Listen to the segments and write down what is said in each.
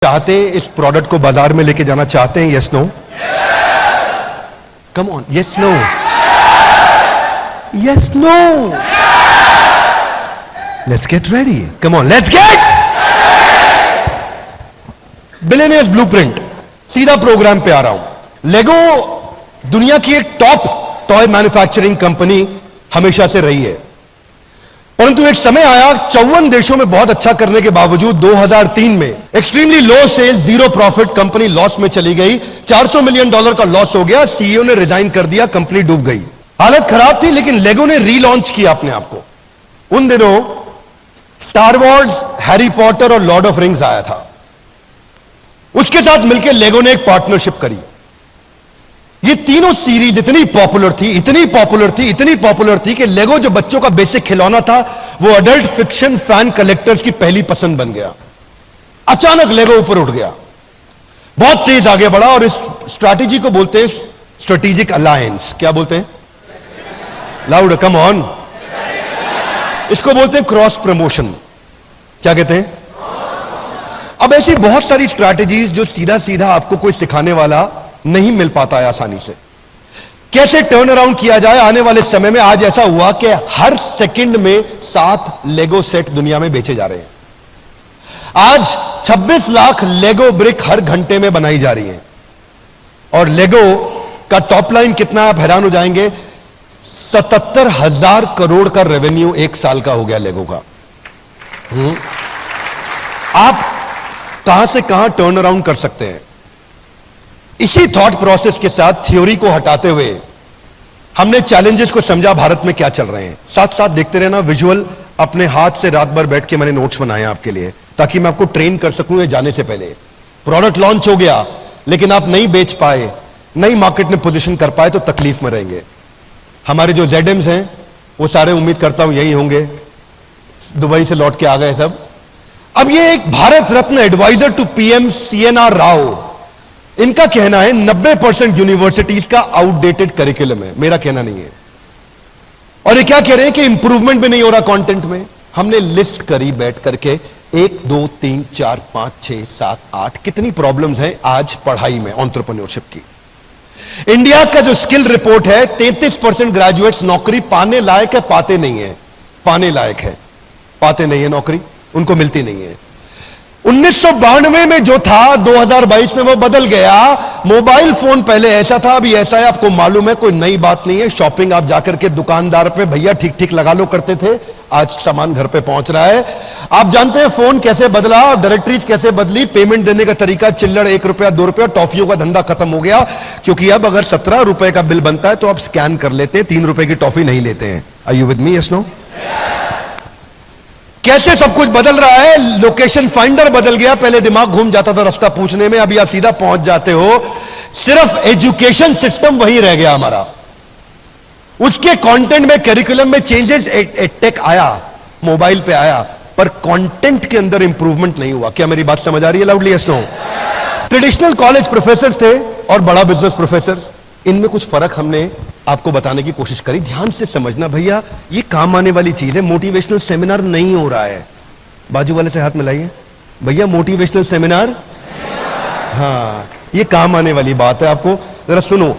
चाहते हैं इस प्रोडक्ट को बाजार में लेके जाना चाहते हैं? Yes no? Come on, yes no? Yes no? Let's get ready, come on, let's get billionaires blueprint. सीधा प्रोग्राम पे आ रहा हूं। लेगो दुनिया की एक टॉप टॉय मैन्युफैक्चरिंग कंपनी हमेशा से रही है, परंतु एक समय आया 54 देशों में बहुत अच्छा करने के बावजूद 2003 में extremely low sales, zero profit, company loss में चली गई। $400 मिलियन का लॉस हो गया। सीईओ ने रिजाइन कर दिया, कंपनी डूब गई। हालत खराब थी, लेकिन लेगो ने रीलॉन्च किया अपने आप को। उन दिनों स्टार वॉर्स, हैरी पॉटर और लॉर्ड ऑफ रिंग्स आया था। उसके साथ मिलकर लेगो ने एक पार्टनरशिप करी। ये तीनों सीरीज इतनी पॉपुलर थी, इतनी पॉपुलर थी, इतनी पॉपुलर थी कि लेगो जो बच्चों का बेसिक खिलौना था, वो अडल्ट फिक्शन फैन कलेक्टर्स की पहली पसंद बन गया। अचानक लेगो ऊपर उठ गया, बहुत तेज आगे बढ़ा, और इस स्ट्रैटेजी को बोलते हैं स्ट्रेटेजिक अलायंस। क्या बोलते हैं? Loud, come on. इसको बोलते हैं क्रॉस प्रमोशन। क्या कहते हैं? अब ऐसी बहुत सारी स्ट्रैटेजीज जो सीधा सीधा आपको कोई सिखाने वाला नहीं मिल पाता है आसानी से। कैसे टर्न अराउंड किया जाए आने वाले समय में। आज ऐसा हुआ कि हर सेकंड में 7 लेगो सेट दुनिया में बेचे जा रहे हैं। आज 26 लाख लेगो ब्रिक हर घंटे में बनाई जा रही है। और लेगो का टॉप लाइन कितना, आप हैरान हो जाएंगे, 77,000 करोड़ का रेवेन्यू एक साल का हो गया लेगो का। आप कहां से कहां टर्न अराउंड कर सकते हैं। इसी थॉट प्रोसेस के साथ, थ्योरी को हटाते हुए, हमने चैलेंजेस को समझा भारत में क्या चल रहे हैं। साथ साथ देखते रहना विजुअल। अपने हाथ से रात भर बैठ के मैंने नोट्स बनाए आपके लिए, ताकि मैं आपको ट्रेन कर सकूं ये जाने से पहले। प्रोडक्ट लॉन्च हो गया, लेकिन आप नहीं बेच पाए, नई मार्केट में पोजीशन कर पाए, तो तकलीफ में रहेंगे। हमारे जो जेडएम्स हैं वो सारे, उम्मीद करता हूं यही होंगे, दुबई से लौट के आ गए सब। अब ये एक Bharat Ratna adviser to PM CNR Rao, इनका कहना है 90% यूनिवर्सिटीज का आउटडेटेड करिकुलम है। मेरा कहना नहीं है। और ये क्या कह रहे हैं कि इंप्रूवमेंट भी नहीं हो रहा कंटेंट में। हमने लिस्ट करी बैठ करके 1 2 3 4 5 6 7 8 कितनी प्रॉब्लम्स हैं आज पढ़ाई में, एंटरप्रेन्योरशिप की। इंडिया का जो स्किल रिपोर्ट है, 33% ग्रेजुएट्स नौकरी पाने लायक है, पाते नहीं है। पाने लायक है, पाते नहीं है नौकरी, उनको मिलती नहीं है। 1992 में जो था, 2022 में वो बदल गया। मोबाइल फोन पहले ऐसा था, अभी ऐसा है, आपको मालूम है, कोई नई बात नहीं है। शॉपिंग आप जाकर के दुकानदार पे भैया ठीक ठीक लगा लो करते थे, आज सामान घर पे पहुंच रहा है। आप जानते हैं फोन कैसे बदला, डायरेक्टरीज कैसे बदली, पेमेंट देने का तरीका, चिल्लड़ 1 रुपया 2 रुपया, टॉफियों का धंधा खत्म हो गया। क्योंकि अब अगर 17 रुपए का बिल बनता है तो आप स्कैन कर लेते हैं, 3 रुपए की टॉफी नहीं लेते हैं। Are you with me? Yes no? कैसे सब कुछ बदल रहा है। लोकेशन फाइंडर बदल गया, पहले दिमाग घूम जाता था रास्ता पूछने में, अभी आप सीधा पहुंच जाते हो। सिर्फ एजुकेशन सिस्टम वही रह गया हमारा। उसके कंटेंट में, करिकुलम में चेंजेस, टेक आया, मोबाइल पे आया, पर कंटेंट के अंदर इंप्रूवमेंट नहीं हुआ। क्या मेरी बात समझ आ रही है? Loudly yes no? Traditional college professor थे और बड़ा बिजनेस प्रोफेसर, इनमें कुछ फर्क हमने आपको बताने की कोशिश करी। ध्यान से समझना भैया, ये काम आने वाली चीज है। मोटिवेशनल सेमिनार नहीं हो रहा है। बाजू वाले से हाथ मिलाइए भैया, मोटिवेशनल सेमिनार, हाँ, ये काम आने वाली बात है। आपको जरा सुनो।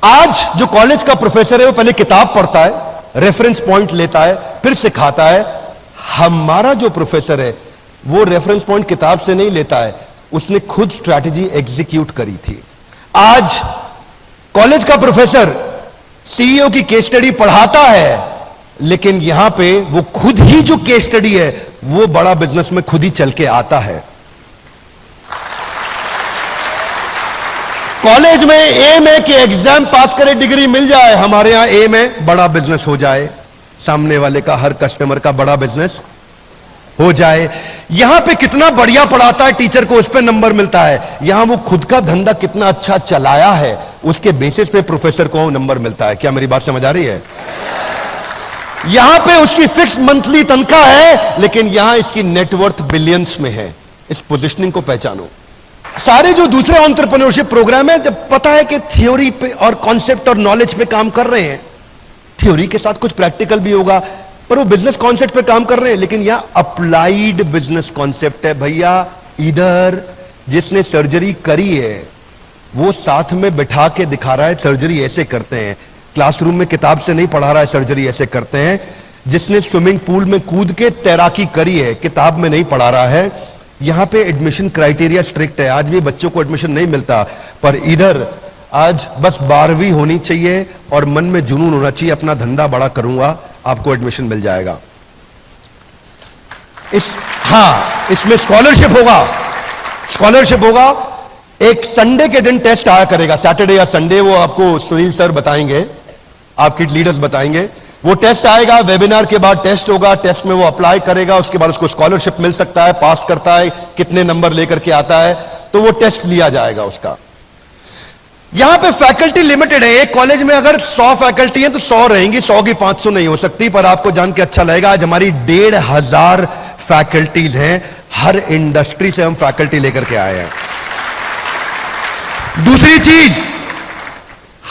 आज जो कॉलेज का प्रोफेसर है वो पहले किताब पढ़ता है, रेफरेंस पॉइंट लेता है, फिर सिखाता है। हमारा जो प्रोफेसर है वो रेफरेंस पॉइंट किताब से नहीं लेता है, उसने खुद स्ट्रैटेजी एग्जीक्यूट करी थी। आज कॉलेज का प्रोफेसर सीईओ की केस स्टडी पढ़ाता है, लेकिन यहां पे वो खुद ही जो केस स्टडी है वो बड़ा बिजनेस में खुद ही चल के आता है। कॉलेज में एम है कि एग्जाम पास करे, डिग्री मिल जाए। हमारे यहां एम है बड़ा बिजनेस हो जाए, सामने वाले का, हर कस्टमर का बड़ा बिजनेस हो जाए। यहां पे कितना बढ़िया पढ़ाता है टीचर को, उस पे नंबर मिलता है। यहां वो खुद का धंधा कितना अच्छा चलाया है, उसके बेसिस पे प्रोफेसर को नंबर मिलता है। क्या मेरी बात समझ आ रही है? यहां पे उसकी फिक्स मंथली तनख्वाह है, लेकिन यहां इसकी नेटवर्थ बिलियंस में है। इस पोजीशनिंग को पहचानो। सारे जो दूसरे एंटरप्रेन्योरशिप प्रोग्राम है, जब पता है कि थ्योरी पे और कॉन्सेप्ट और नॉलेज पे काम कर रहे हैं, थ्योरी के साथ कुछ प्रैक्टिकल भी होगा, पर वो बिजनेस कॉन्सेप्ट पे काम कर रहे हैं। लेकिन यहां अप्लाइड बिजनेस कॉन्सेप्ट है भैया। इधर जिसने सर्जरी करी है वो साथ में बिठा के दिखा रहा है सर्जरी ऐसे करते हैं। क्लासरूम में किताब से नहीं पढ़ा रहा है सर्जरी ऐसे करते हैं। जिसने स्विमिंग पूल में कूद के तैराकी करी है किताब में नहीं पढ़ा रहा है। यहां पे एडमिशन क्राइटेरिया स्ट्रिक्ट है, आज भी बच्चों को एडमिशन नहीं मिलता, पर इधर आज बस 12वीं होनी चाहिए और मन में जुनून होना चाहिए, अपना धंधा बड़ा करूंगा, आपको एडमिशन मिल जाएगा। इसमें स्कॉलरशिप होगा। एक संडे के दिन टेस्ट आया करेगा, सैटरडे या संडे, वो आपको सुनील सर बताएंगे, आपके लीडर्स बताएंगे। वो टेस्ट आएगा, वेबिनार के बाद टेस्ट होगा, टेस्ट में वो अप्लाई करेगा, उसके बाद उसको स्कॉलरशिप मिल सकता है, पास करता है, कितने नंबर लेकर के आता है, तो वो टेस्ट लिया जाएगा उसका। यहां पे फैकल्टी लिमिटेड है, एक कॉलेज में अगर 100 फैकल्टी है तो 100 रहेंगी, 100 की 500 नहीं हो सकती। पर आपको जान के अच्छा लगेगा, आज हमारी 1500 फैकल्टीज हैं, हर इंडस्ट्री से हम फैकल्टी लेकर के आए हैं। दूसरी चीज,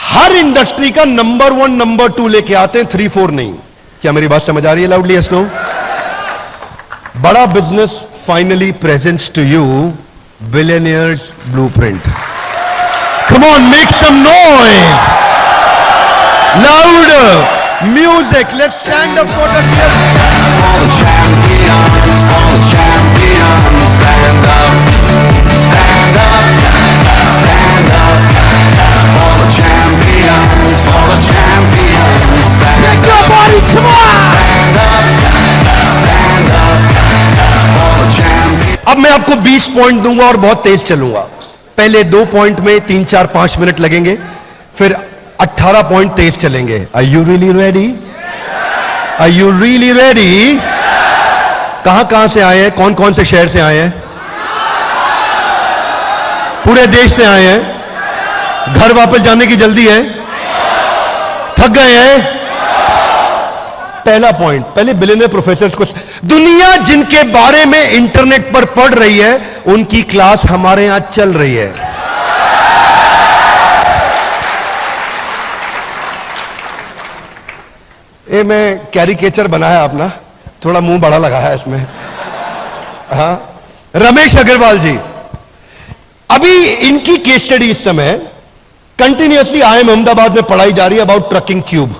हर इंडस्ट्री का नंबर 1 नंबर 2 लेके आते हैं, 3 4 नहीं। क्या मेरी बात समझ आ रही है loudly? Yes no? Bada business finally presents to you billionaires blueprint. Come on, make some noise, louder music, let's stand up for the champions, stand up, stand up, stand up, for the champions, stand up, body, come on, stand up, for the champions। अब मैं आपको 20 point दूंगा और बहुत तेज चलूंगा। पहले 2 point में 3 4 5 minute लगेंगे, फिर 18 पॉइंट तेज चलेंगे। Are you really ready? Are you really ready? कहां से आए हैं, कौन कौन से शहर से आए हैं? पूरे देश से आए हैं। घर वापस जाने की जल्दी है? थक गए हैं? पहला पॉइंट, पहले बिलियनियर प्रोफेसर्स को, दुनिया जिनके बारे में इंटरनेट पर पढ़ रही है उनकी क्लास हमारे यहां चल रही है। ये मैं कैरिकेचर बनाया अपना, थोड़ा मुंह बड़ा लगा है इसमें। हाँ, रमेश अग्रवाल जी, अभी इनकी केस स्टडी इस समय कंटिन्यूअसली IIM अहमदाबाद में पढ़ाई जा रही है अबाउट ट्रकिंग क्यूब,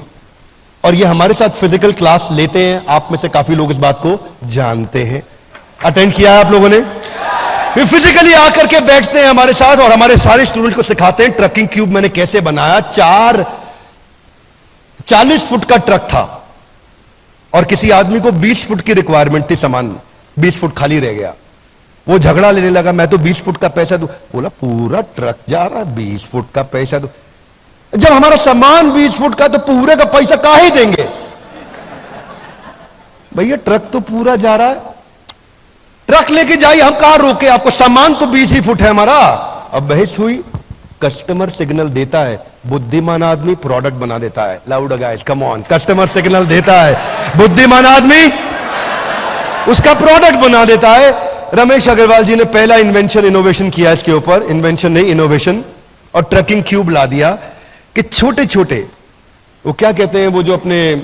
और ये हमारे साथ फिजिकल क्लास लेते हैं। आप में से काफी लोग इस बात को जानते हैं, अटेंड किया है आप लोगों ने। ये फिजिकली आकर के बैठते हैं हमारे साथ और हमारे सारे स्टूडेंट्स को सिखाते हैं ट्रकिंग क्यूब मैंने कैसे बनाया। 40 फुट का ट्रक था और किसी आदमी को 20 फुट की रिक्वायरमेंट थी, सामान 20 फुट खाली रह गया। वो झगड़ा लेने लगा, मैं तो 20 फुट का पैसा दूं। बोला पूरा ट्रक जा रहा है, 20 फुट का पैसा दो। जब हमारा सामान 20 फुट का तो पूरे का पैसा काहे देंगे भैया, ट्रक तो पूरा जा रहा है, ट्रक लेके जाइए, हम कहां रोके आपको, सामान तो 20 ही फुट है हमारा। अब बहस हुई, कस्टमर सिग्नल देता है, बुद्धिमान आदमी प्रोडक्ट बना देता है। Loud guys, come on, customer signal देता है, बुद्धिमान आदमी उसका प्रोडक्ट बना देता है। रमेश अग्रवाल जी ने पहला इनोवेशन किया इसके ऊपर, इन्वेंशन नहीं इनोवेशन, और ट्रकिंग क्यूब ला दिया कि छोटे छोटे, वो क्या कहते हैं, वो जो अपने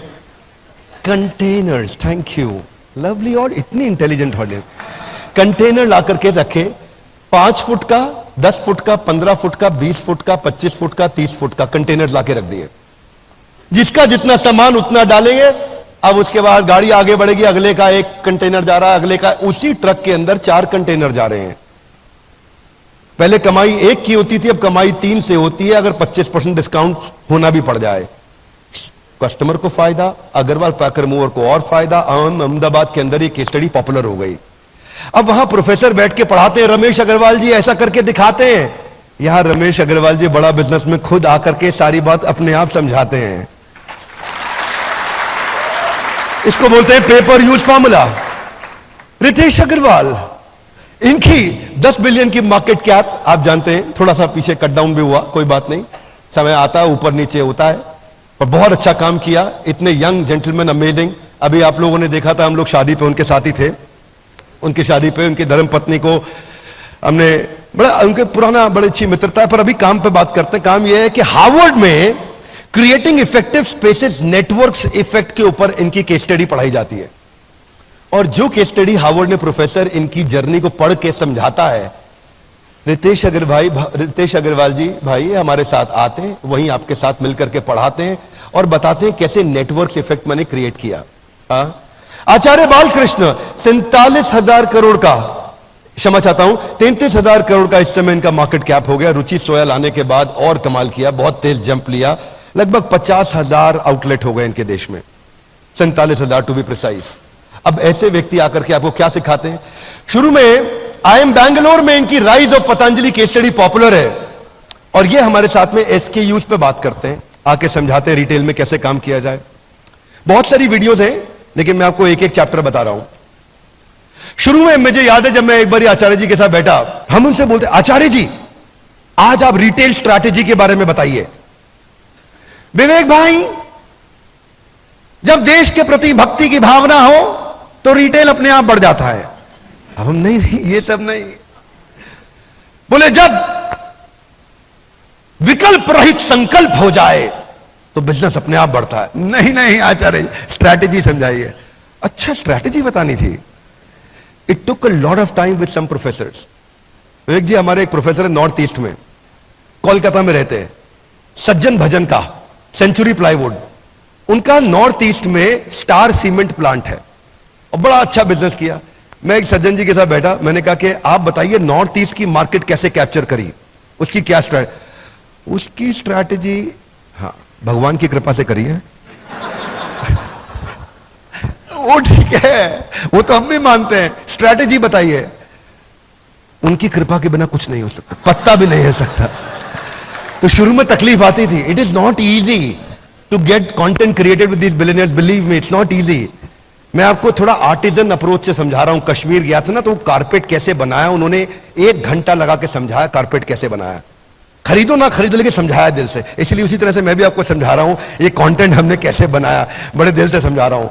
कंटेनर्स, थैंक यू लवली, और इतनी इंटेलिजेंट ऑडियंस, कंटेनर ला करके रखे, 5 फुट का, 10 फुट का, 15 फुट का, 20 फुट का, 25 फुट का, 30 फुट का कंटेनर लाके रख दिए। जिसका जितना सामान उतना डालेंगे। अब उसके बाद गाड़ी आगे बढ़ेगी, अगले का एक कंटेनर जा रहा है, अगले का, उसी ट्रक के अंदर 4 कंटेनर जा रहे हैं। पहले कमाई 1 की होती थी, अब कमाई 3 से होती है, अगर 25% डिस्काउंट होना भी पड़ जाए। कस्टमर को फायदा, अग्रवाल पैकर मूवर को और फायदा। अहमदाबाद के अंदर ये केस स्टडी पॉपुलर हो गई। अब वहां प्रोफेसर बैठ के पढ़ाते हैं, रमेश अग्रवाल जी ऐसा करके दिखाते हैं। यहां रमेश अग्रवाल जी बड़ा बिजनेस में खुद आकर के सारी बात अपने आप समझाते हैं। इसको बोलते हैं paper use formula. Ritesh Agarwal, इनकी 10 बिलियन की मार्केट कैप, आप जानते हैं, थोड़ा सा पीछे कट डाउन भी हुआ, कोई बात नहीं, समय आता है ऊपर नीचे होता है, पर बहुत अच्छा काम किया। इतने यंग जेंटलमैन, अमेजिंग। अभी आप लोगों ने देखा था, हम लोग शादी पे उनके साथ ही थे, उनकी शादी पे उनकी धर्मपत्नी को हमने बड़ा, उनके पुराना बड़ी अच्छी मित्रता है। पर अभी काम पे बात करते हैं। काम यह है कि हार्वर्ड में creating effective spaces networks effect के ऊपर इनकी केस स्टडी पढ़ाई जाती है। और जो केस स्टडी हार्वर्ड ने प्रोफेसर इनकी जर्नी को पढ़ के समझाता है, रितेश अग्रवाल जी भाई हमारे साथ आते हैं, वहीं आपके साथ मिलकर के पढ़ाते हैं और बताते हैं कैसे नेटवर्क इफेक्ट मैंने क्रिएट किया। आचार्य बालकृष्ण 47,000 करोड़ का, क्षमा चाहता हूं 33,000 करोड़ का इस समय इनका मार्केट कैप हो गया। रुचि सोया लाने के बाद और कमाल किया, बहुत तेज जंप लिया, लगभग 50,000 आउटलेट हो गए इनके देश में, 47,000 टू बी प्रिसाइज। अब ऐसे व्यक्ति आकर के आपको क्या सिखाते हैं? शुरू में आई एम बैंगलोर में इनकी rise of Patanjali case study popular है और ये हमारे साथ में एसकेयूज पे बात करते हैं, आके समझाते हैं रिटेल में कैसे काम किया जाए। बहुत सारी वीडियोस हैं लेकिन मैं आपको एक एक चैप्टर बता रहा हूं। शुरू में मुझे याद है जब मैं एक बार आचार्य जी के साथ बैठा, हम उनसे बोलते आचार्य जी आज आप रिटेल स्ट्रैटेजी के बारे में बताइए। विवेक भाई जब देश के प्रति भक्ति की भावना हो तो रिटेल अपने आप बढ़ जाता है। अब हम नहीं ये सब नहीं। बोले जब विकल्प रहित संकल्प हो जाए तो बिजनेस अपने आप बढ़ता है। नहीं आचार्य स्ट्रैटेजी समझाइए। अच्छा स्ट्रैटेजी बतानी थी। It took a lot of time with some professors. Vivek ji हमारे एक प्रोफेसर है नॉर्थ ईस्ट में, कोलकाता में रहते हैं, सज्जन भजन का, सेंचुरी प्लाईवुड, उनका नॉर्थ ईस्ट में स्टार सीमेंट प्लांट है और बड़ा अच्छा बिजनेस किया। मैं एक सज्जन जी के साथ बैठा, मैंने कहा कि आप बताइए नॉर्थ ईस्ट की मार्केट कैसे कैप्चर करी, उसकी क्या स्ट्रैटेजी? उसकी स्ट्रैटेजी हाँ भगवान की कृपा से करी है। वो ठीक है, वो तो हम भी मानते हैं, स्ट्रैटेजी बताइए। उनकी कृपा के बिना कुछ नहीं हो सकता, पत्ता भी नहीं हो सकता। तो शुरू में तकलीफ आती थी। It is not easy to get content created with this billionaires, believe me it's not easy. मैं आपको थोड़ा आर्टिजन अप्रोच से समझा रहा हूं। कश्मीर गया था ना, तो कारपेट कैसे बनाया उन्होंने, 1 घंटा लगा के समझाया कारपेट कैसे बनाया। खरीदो ना खरीदो लेकिन समझाया दिल से। इसलिए उसी तरह से मैं भी आपको समझा रहा हूं ये कंटेंट हमने कैसे बनाया, बड़े दिल से समझा रहा हूं।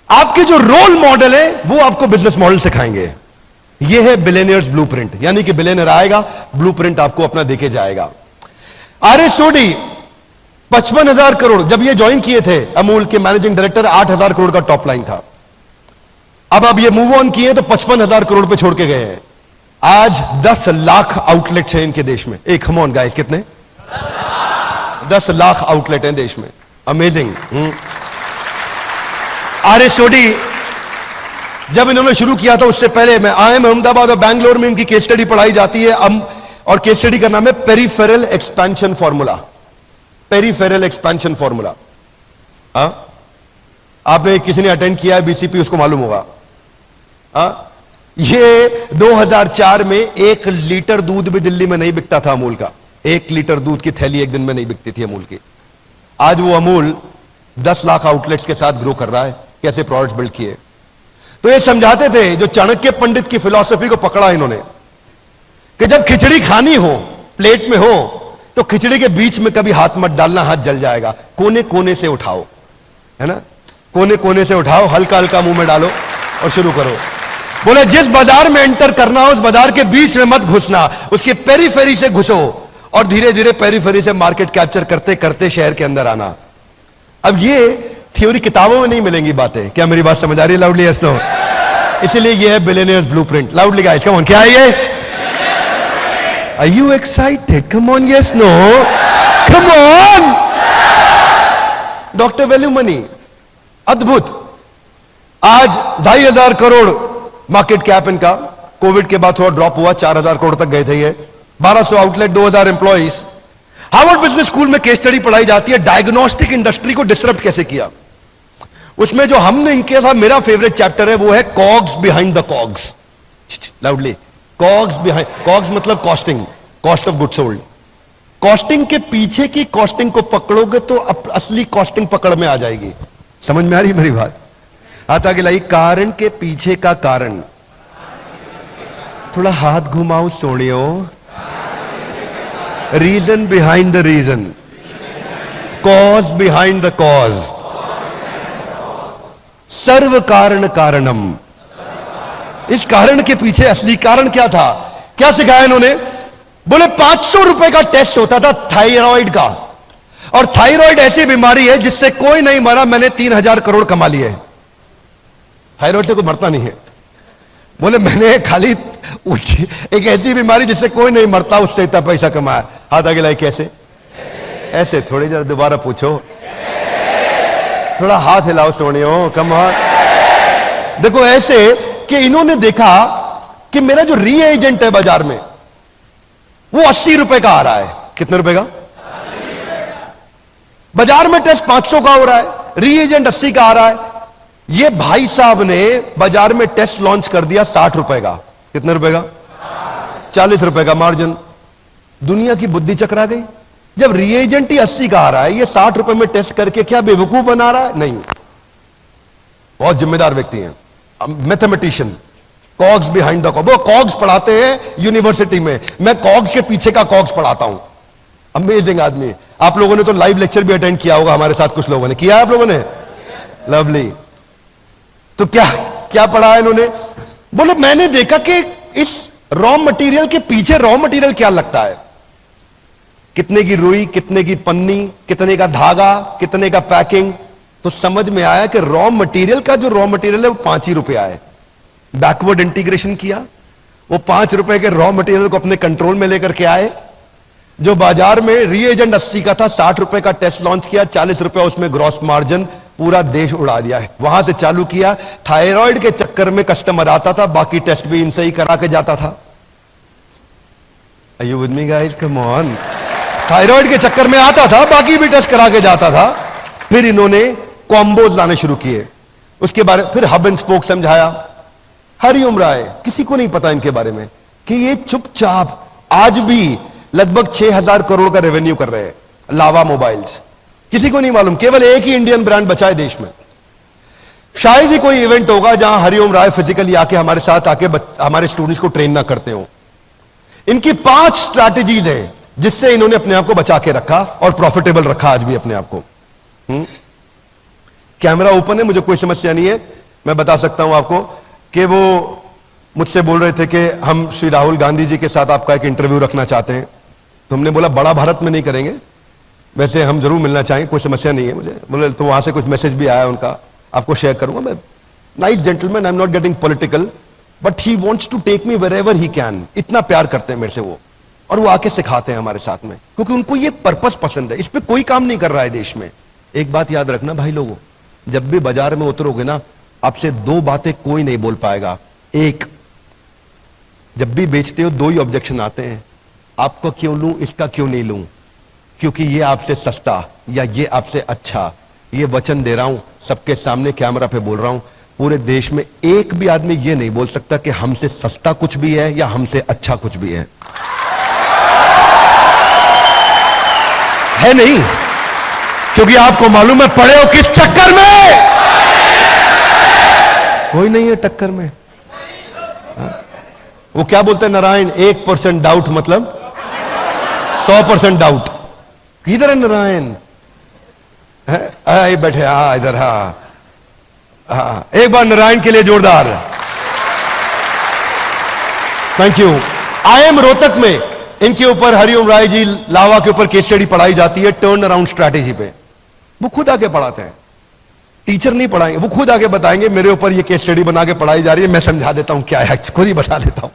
आपके जो रोल मॉडल है वो आपको बिजनेस मॉडल सिखाएंगे। ये है बिलियनियर्स ब्लूप्रिंट, यानी कि बिलियनियर आएगा, ब्लूप्रिंट आपको अपना देके जाएगा। आर एस सोडी 55,000 करोड़, जब ये ज्वाइन किए थे अमूल के मैनेजिंग डायरेक्टर, 8,000 करोड़ का टॉप लाइन था। अब ये मूव ऑन किए तो 55,000 करोड़ पे छोड़ के गए हैं। आज 10 लाख आउटलेट्स हैं इनके देश में। एक कम ऑन गाइस, कितने? 10 लाख आउटलेट हैं देश में। अमेजिंग। आर एस सोडी जब इन्होंने शुरू किया था उससे पहले मैं IIM अहमदाबाद और बैंगलोर में इनकी केस स्टडी पढ़ाई जाती है। और केस स्टडी का नाम है peripheral expansion formula. Peripheral expansion formula. आपने किसी ने अटेंड किया है बीसीपी, उसको मालूम होगा। ये 2004 में 1 लीटर दूध भी दिल्ली में नहीं बिकता था अमूल का। 1 लीटर दूध की थैली एक दिन में नहीं बिकती थी अमूल की। आज वो अमूल 10 लाख आउटलेट्स के साथ ग्रो कर रहा है। कैसे प्रोडक्ट्स बिल्ड किए। तो ये समझाते थे, जो चाणक्य पंडित की फिलॉसफी को पकड़ा इन्होंने, कि जब खिचड़ी खानी हो, प्लेट में हो, तो खिचड़ी के बीच में कभी हाथ मत डालना, हाथ जल जाएगा। कोने कोने से उठाओ, है ना, कोने कोने से उठाओ, हल्का हल्का मुंह में डालो और शुरू करो। बोले जिस बाजार में एंटर करना हो उस बाजार के बीच में मत घुसना, उसके पेरीफेरी से घुसो और धीरे धीरे पेरीफेरी से मार्केट कैप्चर करते करते शहर के अंदर आना। अब ये थ्योरी किताबों में नहीं मिलेंगी बातें। क्या मेरी बात समझ आ रही है? Loudly yes no. इसीलिए ये है billionaires blueprint. Loudly guys, come on, क्या है ये? Are you excited? Come on, yes, no? Come on! Doctor value money, अद्भुत। आज 2,500 करोड़ मार्केट कैप इनका। कोविड के बाद थोड़ा ड्रॉप हुआ, 4,000 करोड़ तक गए थे ये। 1200 outlet, 2,000 employees. Harvard business school में केस स्टडी पढ़ाई जाती है, डायग्नोस्टिक इंडस्ट्री को डिसरप्ट कैसे किया। उसमें जो हमने इनके साथ, मेरा फेवरेट चैप्टर है, वो है cogs behind the cogs. Loudly, cogs behind, cogs मतलब costing, cost of good sold. Costing के पीछे की कॉस्टिंग को पकड़ोगे तो असली कॉस्टिंग पकड़ में आ जाएगी। समझ में आ रही मेरी बात? आता गिलाई, कारण के पीछे का कारण। थोड़ा हाथ घुमाओ सोनियो। Reason behind the reason, cause behind the cause, सर्व कारण कारणम। इस कारण के पीछे असली कारण क्या था? क्या सिखाया इन्होंने? बोले 500 रुपए का टेस्ट होता था थायराइड का, और थायराइड ऐसी बीमारी है जिससे कोई नहीं मरा, मैंने 3,000 करोड़ कमा लिए। थायराइड से कोई मरता नहीं है। बोले मैंने खाली एक ऐसी बीमारी जिससे कोई नहीं मरता उससे इतना पैसा कमाया। हाथ आगे लाए, कैसे? ऐसे थोड़ी, जरा दोबारा पूछो, थोड़ा हाथ हिलाओ सोनियो, कम ऑन। देखो ऐसे कि इन्होंने देखा कि मेरा जो री एजेंट है बाजार में वो 80 रुपए का आ रहा है। कितने रुपए का? बाजार में टेस्ट 500 का हो रहा है, री एजेंट 80 का आ रहा है। ये भाई साहब ने बाजार में टेस्ट लॉन्च कर दिया 60 रुपए का। कितने रुपए का? 40 रुपए का मार्जिन। दुनिया की बुद्धि चकरा गई। जब रिएजेंट ही 80 का आ रहा है, ये 60 रुपए में टेस्ट करके क्या बेवकूफ बना रहा है? नहीं, बहुत जिम्मेदार व्यक्ति हैं, मैथमेटिशियन, कॉग्स बिहाइंड द कॉग। वो कॉग्स पढ़ाते हैं यूनिवर्सिटी में, मैं कॉग्स के पीछे का कॉग्स पढ़ाता हूं। अमेजिंग आदमी। आप लोगों ने तो लाइव लेक्चर भी अटेंड किया होगा हमारे साथ, कुछ लोगों ने किया है, आप लोगों ने? लवली। तो क्या क्या पढ़ा है इन्होंने? बोले मैंने देखा कि इस रॉ मटेरियल के पीछे रॉ मटेरियल क्या लगता है, कितने की रुई, कितने की पन्नी, कितने का धागा, कितने का पैकिंग। तो समझ में आया कि रॉ मटेरियल का जो रॉ मटेरियल है वो 5 ही रुपया है। बैकवर्ड इंटीग्रेशन किया, वो 5 रुपए के रॉ मटेरियल को अपने कंट्रोल में लेकर के आए। जो बाजार में रीएजेंट 80 का था, 60 रुपए का टेस्ट लॉन्च किया, 40 रुपए उसमें ग्रॉस मार्जिन, पूरा देश उड़ा दिया है। वहां से चालू किया। थायराइड के चक्कर में कस्टमर आता था, बाकी टेस्ट भी इनसे ही करा के जाता था। Are you with me guys? Come on. Thyroid के चक्कर में आता था, बाकी भी टेस्ट करा के जाता था। फिर इन्होंने कॉम्बोज लाने शुरू किए, उसके बारे फिर हब एंड स्पोक समझाया। हरिओम राय, किसी को नहीं पता इनके बारे में कि ये चुपचाप आज भी लगभग 6,000 करोड़ का रेवेन्यू कर रहे हैं। लावा मोबाइल्स, किसी को नहीं मालूम, केवल एक ही इंडियन ब्रांड बचा है देश में। शायद ही कोई इवेंट होगा जहां हरिओम राय फिजिकली आके हमारे साथ आके हमारे स्टूडेंट्स को ट्रेन ना करते हो। इनकी 5 स्ट्रैटेजीज हैं जिससे इन्होंने अपने आप को बचा के रखा और प्रॉफिटेबल रखा आज भी अपने आप को। कैमरा ओपन है, मुझे कोई समस्या नहीं है। मैं बता सकता हूं आपको कि वो मुझसे बोल रहे थे कि हम श्री राहुल गांधी जी के साथ आपका एक इंटरव्यू रखना चाहते हैं। तो हमने बोला बड़ा भारत में नहीं करेंगे, वैसे हम जरूर मिलना चाहेंगे, कोई समस्या नहीं है मुझे। बोले तो वहां से कुछ मैसेज भी आया उनका, आपको शेयर करूंगा मैं। Nice gentleman, I am not getting political, but he wants to take me wherever he can. इतना प्यार करते हैं मेरे से वो, और वो आके सिखाते हैं हमारे साथ में, क्योंकि उनको ये पर्पस पसंद है। इस पे कोई काम नहीं कर रहा है देश में। एक बात याद रखना भाई लोगों, जब भी बाजार में उतरोगे ना, आपसे 2 बातें कोई नहीं बोल पाएगा। एक, जब भी बेचते हो 2 ही ऑब्जेक्शन आते हैं, आपको क्यों लूं, इसका क्यों नहीं लूं, क्योंकि ये आपसे सस्ता या ये आपसे अच्छा। ये वचन दे रहा हूं, सबके सामने कैमरा पे बोल रहा हूं, पूरे देश में एक भी आदमी ये नहीं बोल सकता कि हमसे सस्ता कुछ भी है या हमसे अच्छा कुछ भी है नहीं, क्योंकि आपको मालूम है पड़े हो किस चक्कर में। कोई नहीं है टक्कर में। वो क्या बोलते हैं नारायण, 1% डाउट मतलब 100% डाउट। किधर है नारायण? बैठे, हाँ इधर, हाँ एक बार नारायण के लिए जोरदार थैंक यू। आईएम रोहतक में इनके ऊपर हरिओम राय जी लावा के ऊपर केस स्टडी पढ़ाई जाती है, टर्न अराउंड स्ट्रैटेजी पे। वो खुद आके पढ़ाते हैं, टीचर नहीं पढ़ाएंगे, वो खुद आके बताएंगे मेरे ऊपर ये केस स्टडी बना के पढ़ाई जा रही है, मैं समझा देता हूं क्या है, खुद ही बता देता हूं।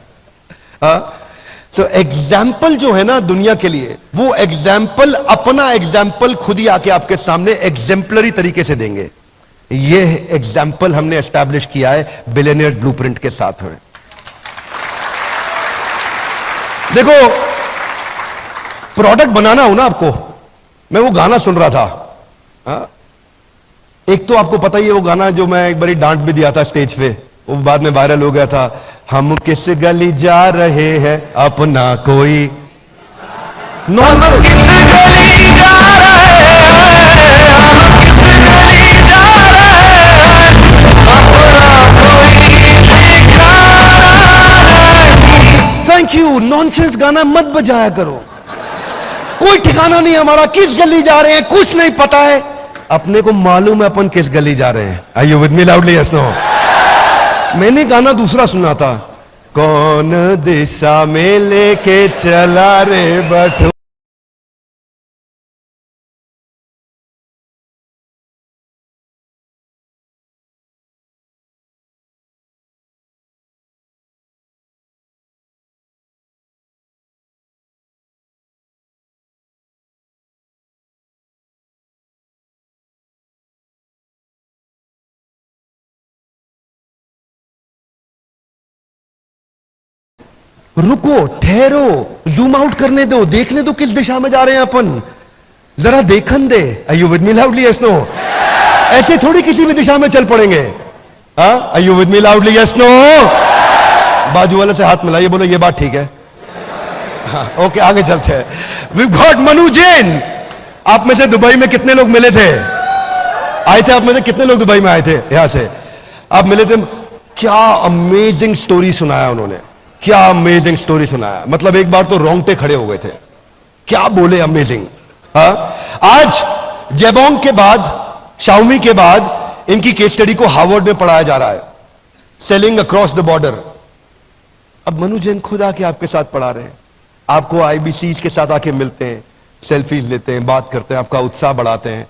सो एग्जाम्पल जो है ना दुनिया के लिए, वो एग्जाम्पल अपना एग्जाम्पल खुद ही आके आपके सामने एग्जाम्पलरी तरीके से देंगे। ये एग्जाम्पल हमने एस्टैब्लिश किया है बिलियनियर्स ब्लूप्रिंट के साथ में। देखो प्रोडक्ट बनाना हो ना आपको, मैं वो गाना सुन रहा था, एक तो आपको पता ही है वो गाना जो मैं एक बारी डांट भी दिया था स्टेज पे, वो बाद में वायरल हो गया था। हम किस गली जा रहे हैं अपना कोई हम किस गली जा रहे हैं, हम किस गली जा रहे हैं, अपना कोई ठिकाना नहीं। Thank you. नॉनसेंस गाना मत बजाया करो, कोई ठिकाना नहीं हमारा, किस गली जा रहे हैं कुछ नहीं पता है, अपने को मालूम है अपन किस गली जा रहे हैं। Are you with me loudly? Yes no? मैंने गाना दूसरा सुना था, कौन दिशा में लेके चला रे बटू। रुको, ठहरो, जूम आउट करने दो, देखने दो किस दिशा में जा रहे हैं अपन, जरा देखन दे। Are you with me loudly? Yes no? ऐसे थोड़ी किसी भी दिशा में चल पड़ेंगे। Are you with me loudly? Yes no? बाजू वाले से हाथ मिलाइए, बोलो ये बात ठीक है। हाँ, ओके, आगे चलते हैं। We got Manu Jain. आप में से दुबई में कितने लोग मिले थे? आए थे आप में से कितने लोग दुबई में आए थे? यहां से आप मिले थे। क्या अमेजिंग स्टोरी सुनाया उन्होंने, क्या अमेजिंग स्टोरी सुनाया। मतलब एक बार तो रोंगटे खड़े हो गए थे, क्या बोले, अमेजिंग। आज जेबोंग के बाद, शाओमी के बाद इनकी केस स्टडी को हार्वर्ड में पढ़ाया जा रहा है, सेलिंग अक्रॉस द बॉर्डर। अब मनु जैन खुद आके आपके साथ पढ़ा रहे हैं, आपको आईबीसी के साथ आके मिलते हैं, सेल्फीज लेते हैं, बात करते हैं, आपका उत्साह बढ़ाते हैं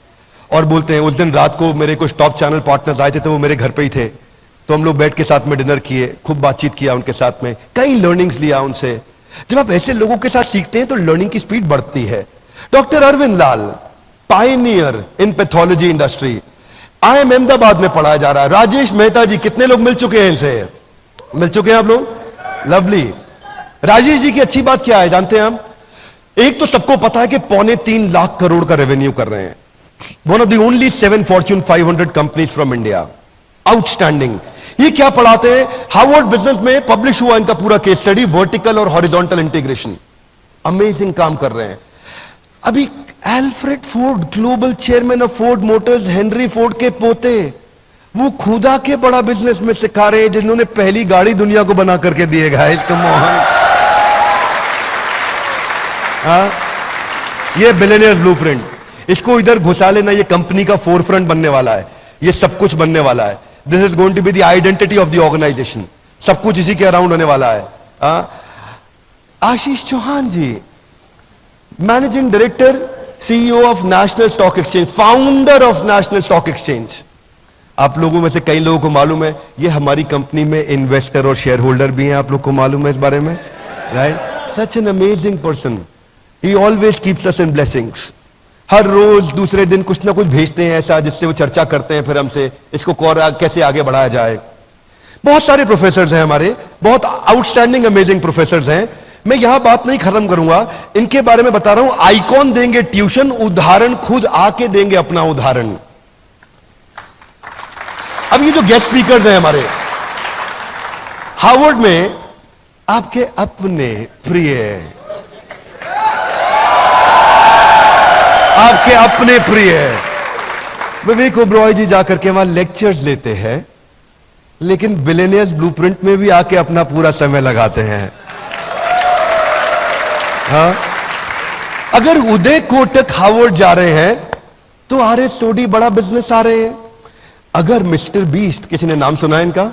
और बोलते हैं। उस दिन रात को मेरे कुछ टॉप चैनल पार्टनर्स आए थे, तो वो मेरे घर पे ही थे, तो हम लोग बैठ के साथ में डिनर किए, खूब बातचीत किया उनके साथ में, कई लर्निंग्स लिया उनसे। जब आप ऐसे लोगों के साथ सीखते हैं तो लर्निंग की स्पीड बढ़ती है। Doctor Arvind Lal, pioneer in pathology industry, IIM Ahmedabad में पढ़ाया जा रहा है। राजेश मेहता जी, कितने लोग मिल चुके हैं इनसे? मिल चुके हैं आप लोग? लवली। राजेश जी की अच्छी बात क्या है जानते हैं हम? एक तो सबको पता है कि 3.25 लाख करोड़ का रेवेन्यू कर रहे हैं, one of the only 7 Fortune 500 companies from India. Outstanding. ये क्या पढ़ाते हैं? हार्वर्ड बिजनेस में पब्लिश हुआ इनका पूरा केस स्टडी, वर्टिकल और हॉरिजॉन्टल इंटीग्रेशन। अमेजिंग काम कर रहे हैं। अभी Alfred Ford, global chairman of Ford Motors, Henry Ford के पोते, वो खुदा के बड़ा बिजनेस में सिखा रहे हैं, जिन्होंने पहली गाड़ी दुनिया को बना करके दिए। Guys come on. ये बिलियनियर्स ब्लूप्रिंट, इसको इधर घुसा लेना, ये कंपनी का फोरफ्रंट बनने वाला है, ये सब कुछ बनने वाला है। This is going to be the identity of the organisation, सब कुछ इसी के अराउंड होने वाला है। Ashish Chauhan ji, managing director, CEO of National Stock Exchange, founder of National Stock Exchange. आप लोगों में से कई लोगों को मालूम है, ये हमारी कंपनी में इन्वेस्टर और शेयर होल्डर भी हैं, आप लोग को मालूम है इस बारे में, right? Such an amazing person, he always keeps us in blessings. हर रोज दूसरे दिन कुछ ना कुछ भेजते हैं ऐसा, जिससे वो चर्चा करते हैं फिर हमसे, इसको कैसे आगे बढ़ाया जाए। बहुत सारे प्रोफेसर हैं हमारे, बहुत आउटस्टैंडिंग अमेजिंग प्रोफेसर हैं। मैं यहां बात नहीं खत्म करूंगा, इनके बारे में बता रहा हूं। आइकॉन देंगे ट्यूशन, उदाहरण खुद आके देंगे अपना उदाहरण। अब ये जो गेस्ट स्पीकर्स हैं हमारे हार्वर्ड में, आपके अपने प्रिय, आपके अपने प्रिय विवेक ओबरॉय जी जाकर के वहां लेक्चर्स लेते हैं, लेकिन बिलियनियर्स ब्लूप्रिंट में भी आके अपना पूरा समय लगाते हैं। हाँ, अगर उदय कोटक हार्वर्ड जा रहे हैं तो RS सोडी बड़ा बिजनेस आ रहे हैं। अगर मिस्टर बीस्ट, किसी ने नाम सुना है इनका?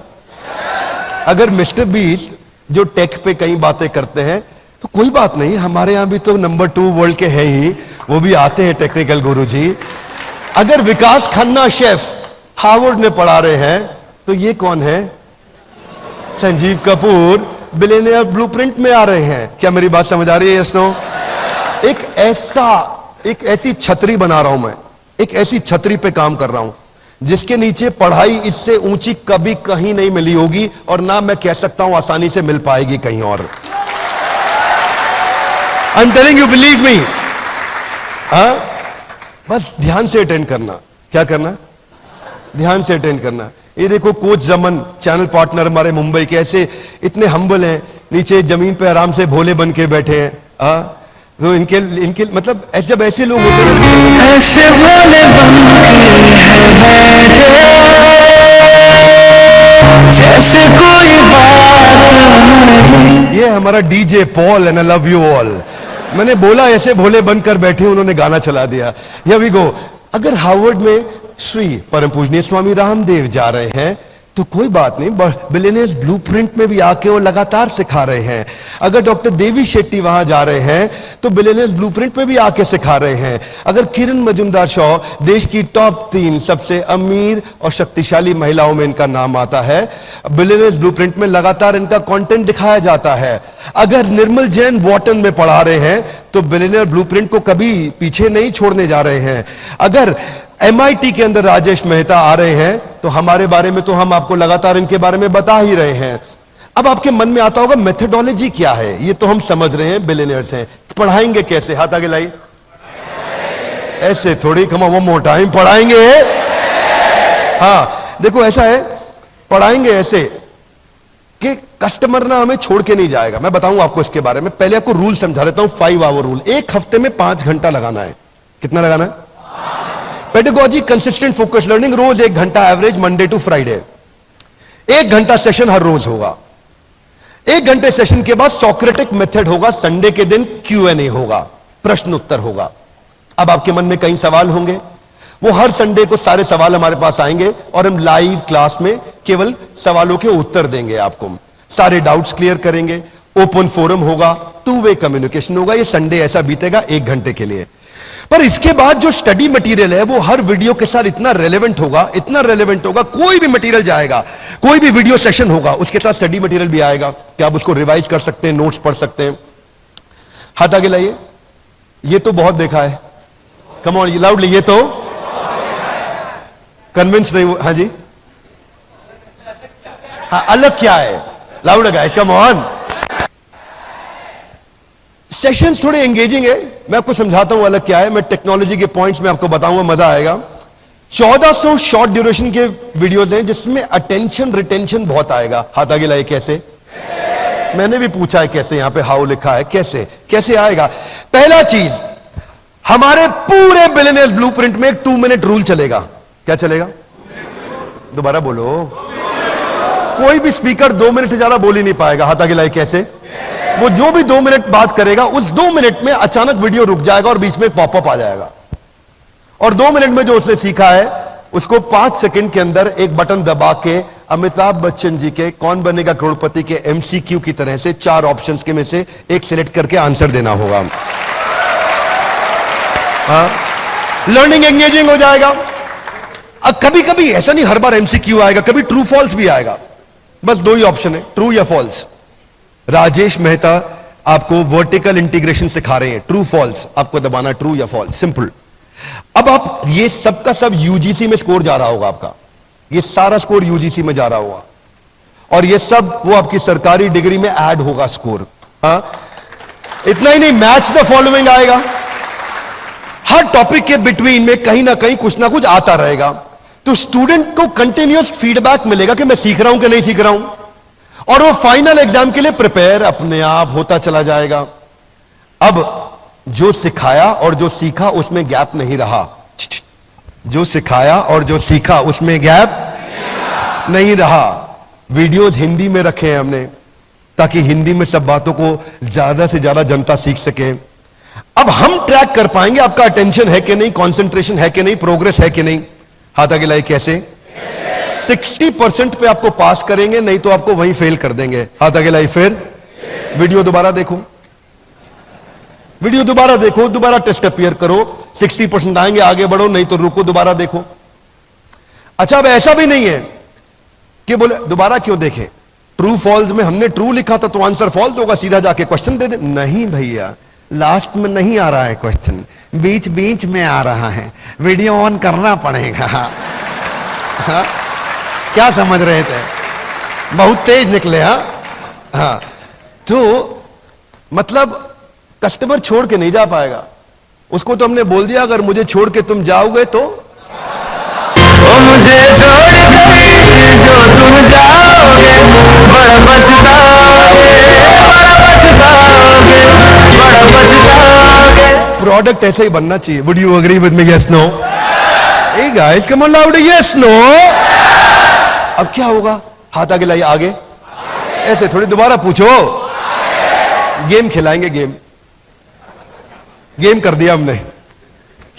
अगर मिस्टर बीस्ट जो टेक पे कई बातें करते हैं, तो कोई बात नहीं, हमारे यहां भी तो नंबर 2 वर्ल्ड के हैं ही, वो भी आते हैं टेक्निकल गुरुजी। अगर विकास खन्ना शेफ हार्वर्ड में पढ़ा रहे हैं, तो ये कौन है? संजीव कपूर बिलियनियर ब्लूप्रिंट में आ रहे हैं। क्या मेरी बात समझ आ रही है? Yes no? एक ऐसी छतरी बना रहा हूं मैं, एक ऐसी छतरी पे काम कर रहा हूं जिसके नीचे पढ़ाई इससे ऊंची कभी कहीं नहीं मिली होगी, और ना मैं कह सकता हूं आसानी से मिल पाएगी कहीं और। I am telling you, believe me. बस ध्यान से अटेंड करना। क्या करना? ध्यान से अटेंड करना। ये देखो कोच जमन, चैनल पार्टनर हमारे मुंबई के, ऐसे इतने हम्बल हैं, नीचे जमीन पे आराम से भोले बन के बैठे हैं। तो इनके मतलब जब ऐसे लोग होते हैं, ऐसे भोले जैसे कोई बात। ये हमारा DJ Paul and I love you all. मैंने बोला ऐसे भोले बनकर बैठे, उन्होंने गाना चला दिया। Here we go. अगर हार्वर्ड में श्री परम पूजनीय स्वामी रामदेव जा रहे हैं तो कोई बात नहीं, बिलियनियर्स ब्लूप्रिंट में भी आके वो लगातार सिखा रहे हैं। अगर डॉक्टर देवी शेट्टी वहां जा रहे हैं तो बिलियनियर्स ब्लूप्रिंट में भी आके सिखा रहे हैं। अगर किरण मजुमदार शॉ, देश की टॉप 3 सबसे अमीर और शक्तिशाली महिलाओं में इनका नाम आता है, बिलियनियर्स ब्लूप्रिंट में लगातार इनका कंटेंट दिखाया जाता है। अगर निर्मल जैन वॉटन में पढ़ा रहे हैं तो बिलियनियर ब्लूप्रिंट को कभी पीछे नहीं छोड़ने जा रहे हैं। अगर MIT के अंदर राजेश मेहता आ रहे हैं तो हमारे बारे में तो हम आपको लगातार इनके बारे में बता ही रहे हैं। अब आपके मन में आता होगा मेथोडोलॉजी क्या है, ये तो हम समझ रहे हैं, बिलियनियर्स हैं, पढ़ाएंगे कैसे? हाथ आगे लाई। ऐसे थोड़ी कमा मोटा ही पढ़ाएंगे। हाँ देखो ऐसा है, पढ़ाएंगे ऐसे कि कस्टमर ना हमें छोड़ के नहीं जाएगा। मैं बताऊंगा आपको इसके बारे में, पहले आपको रूल समझा देता हूं। 5 आवर रूल, एक हफ्ते में 5 घंटा लगाना है। कितना लगाना है? पेडागोजी, कंसिस्टेंट फोकस लर्निंग, रोज 1 घंटा एवरेज, मंडे टू फ्राइडे। 1 घंटा सेशन हर रोज होगा। 1 घंटे सेशन के बाद सोक्रेटिक मेथड होगा, संडे के दिन Q&A होगा, प्रश्न उत्तर होगा। अब आपके मन में कई सवाल होंगे, वो हर संडे को सारे सवाल हमारे पास आएंगे और हम लाइव क्लास में केवल सवालों के उत्तर देंगे आपको, सारे डाउट्स क्लियर करेंगे, ओपन फोरम होगा, 2 वे कम्युनिकेशन होगा। ये संडे ऐसा बीतेगा 1 घंटे के लिए। पर इसके बाद जो स्टडी मटेरियल है वो हर वीडियो के साथ इतना रेलेवेंट होगा, इतना रेलेवेंट होगा, कोई भी मटेरियल जाएगा, कोई भी वीडियो सेशन होगा, उसके साथ स्टडी मटेरियल भी आएगा कि आप उसको रिवाइज कर सकते हैं, नोट्स पढ़ सकते हैं। हाथ आगे लाइए। ये तो बहुत देखा है, कम ऑन लाउडली, ये तो कन्विंस नहीं हुआ। हाँ जी, हाँ अलग क्या है? Loud guys, come on. Sessions थोड़े एंगेजिंग है, मैं आपको समझाता हूं अलग क्या है। मैं टेक्नोलॉजी के पॉइंट्स में आपको बताऊंगा, मजा आएगा। 1400 शॉर्ट ड्यूरेशन के वीडियोस हैं जिसमें अटेंशन रिटेंशन बहुत आएगा। हाथ आगे लाइए। कैसे? मैंने भी पूछा है कैसे, यहां पे हाउ लिखा है, कैसे कैसे आएगा? पहला चीज, हमारे पूरे बिलियनियर्स ब्लूप्रिंट में एक 2 मिनट रूल चलेगा। क्या चलेगा? दोबारा बोलो। कोई भी स्पीकर 2 मिनट से ज्यादा बोल ही नहीं पाएगा। हाथ आगे लाइए। कैसे? वो जो भी 2 मिनट बात करेगा, उस 2 मिनट में अचानक वीडियो रुक जाएगा और बीच में एक पॉपअप आ जाएगा, और 2 मिनट में जो उसने सीखा है उसको 5 सेकंड के अंदर एक बटन दबा के अमिताभ बच्चन जी के कौन बनेगा करोड़पति के MCQ की तरह से 4 ऑप्शंस के में से एक सिलेक्ट करके आंसर देना होगा। हाँ, लर्निंग एंगेजिंग हो जाएगा। अब कभी कभी ऐसा नहीं हर बार MCQ आएगा, कभी ट्रू फॉल्स भी आएगा। बस 2 ही ऑप्शन है, ट्रू या फॉल्स। राजेश मेहता आपको वर्टिकल इंटीग्रेशन सिखा रहे हैं, ट्रू फॉल्स आपको दबाना, ट्रू या फॉल्स, सिंपल। अब आप ये सब का सब UGC में स्कोर जा रहा होगा आपका, ये सारा स्कोर UGC में जा रहा होगा, और ये सब वो आपकी सरकारी डिग्री में ऐड होगा स्कोर। हाँ, इतना ही नहीं, मैच द फॉलोइंग आएगा। हर टॉपिक के बिटवीन में कहीं ना कहीं कुछ ना कुछ आता रहेगा, तो स्टूडेंट को कंटिन्यूअस फीडबैक मिलेगा कि मैं सीख रहा हूं कि नहीं सीख रहा हूं, और वो फाइनल एग्जाम के लिए प्रिपेयर अपने आप होता चला जाएगा। अब जो सिखाया और जो सीखा उसमें गैप नहीं रहा, जो सिखाया और जो सीखा उसमें गैप नहीं रहा। वीडियोस हिंदी में रखे हैं हमने ताकि हिंदी में सब बातों को ज्यादा से ज्यादा जनता सीख सके। अब हम ट्रैक कर पाएंगे आपका अटेंशन है कि नहीं, कंसंट्रेशन है कि नहीं, प्रोग्रेस है कि नहीं। हाथ आगे लाइए। कैसे? 60% पे आपको पास करेंगे, नहीं तो आपको वहीं फेल कर देंगे। हाथ आगे लाइए। फिर वीडियो दोबारा देखो, वीडियो दोबारा देखो, दोबारा टेस्ट अपीयर करो, 60% आएंगे, आगे बढ़ो, नहीं तो रुको, दोबारा देखो। अच्छा, अब ऐसा भी नहीं है कि बोले दोबारा क्यों देखें, ट्रू फॉल्स में हमने ट्रू लिखा था तो आंसर फॉल्स होगा, सीधा जाके क्वेश्चन दे दे। नहीं भैया, लास्ट में नहीं आ रहा है क्वेश्चन, बीच बीच में आ रहा है, वीडियो ऑन करना पड़ेगा। हाँ? क्या समझ रहे थे? बहुत तेज निकले। हाँ, तो मतलब कस्टमर छोड़ के नहीं जा पाएगा, उसको तो हमने बोल दिया अगर मुझे छोड़ के तुम जाओगे तो मुझे छोड़ कर जो तुम जाओगे बड़ा पछताओगे, बड़ा पछताओगे। प्रोडक्ट ऐसे ही बनना चाहिए। Would you agree with me? Yes, no? Hey guys, come on loud, yes no. अब क्या होगा? हाथ आगे लाइए। आगे ऐसे थोड़ी, दोबारा पूछो। गेम खिलाएंगे, गेम कर दिया हमने।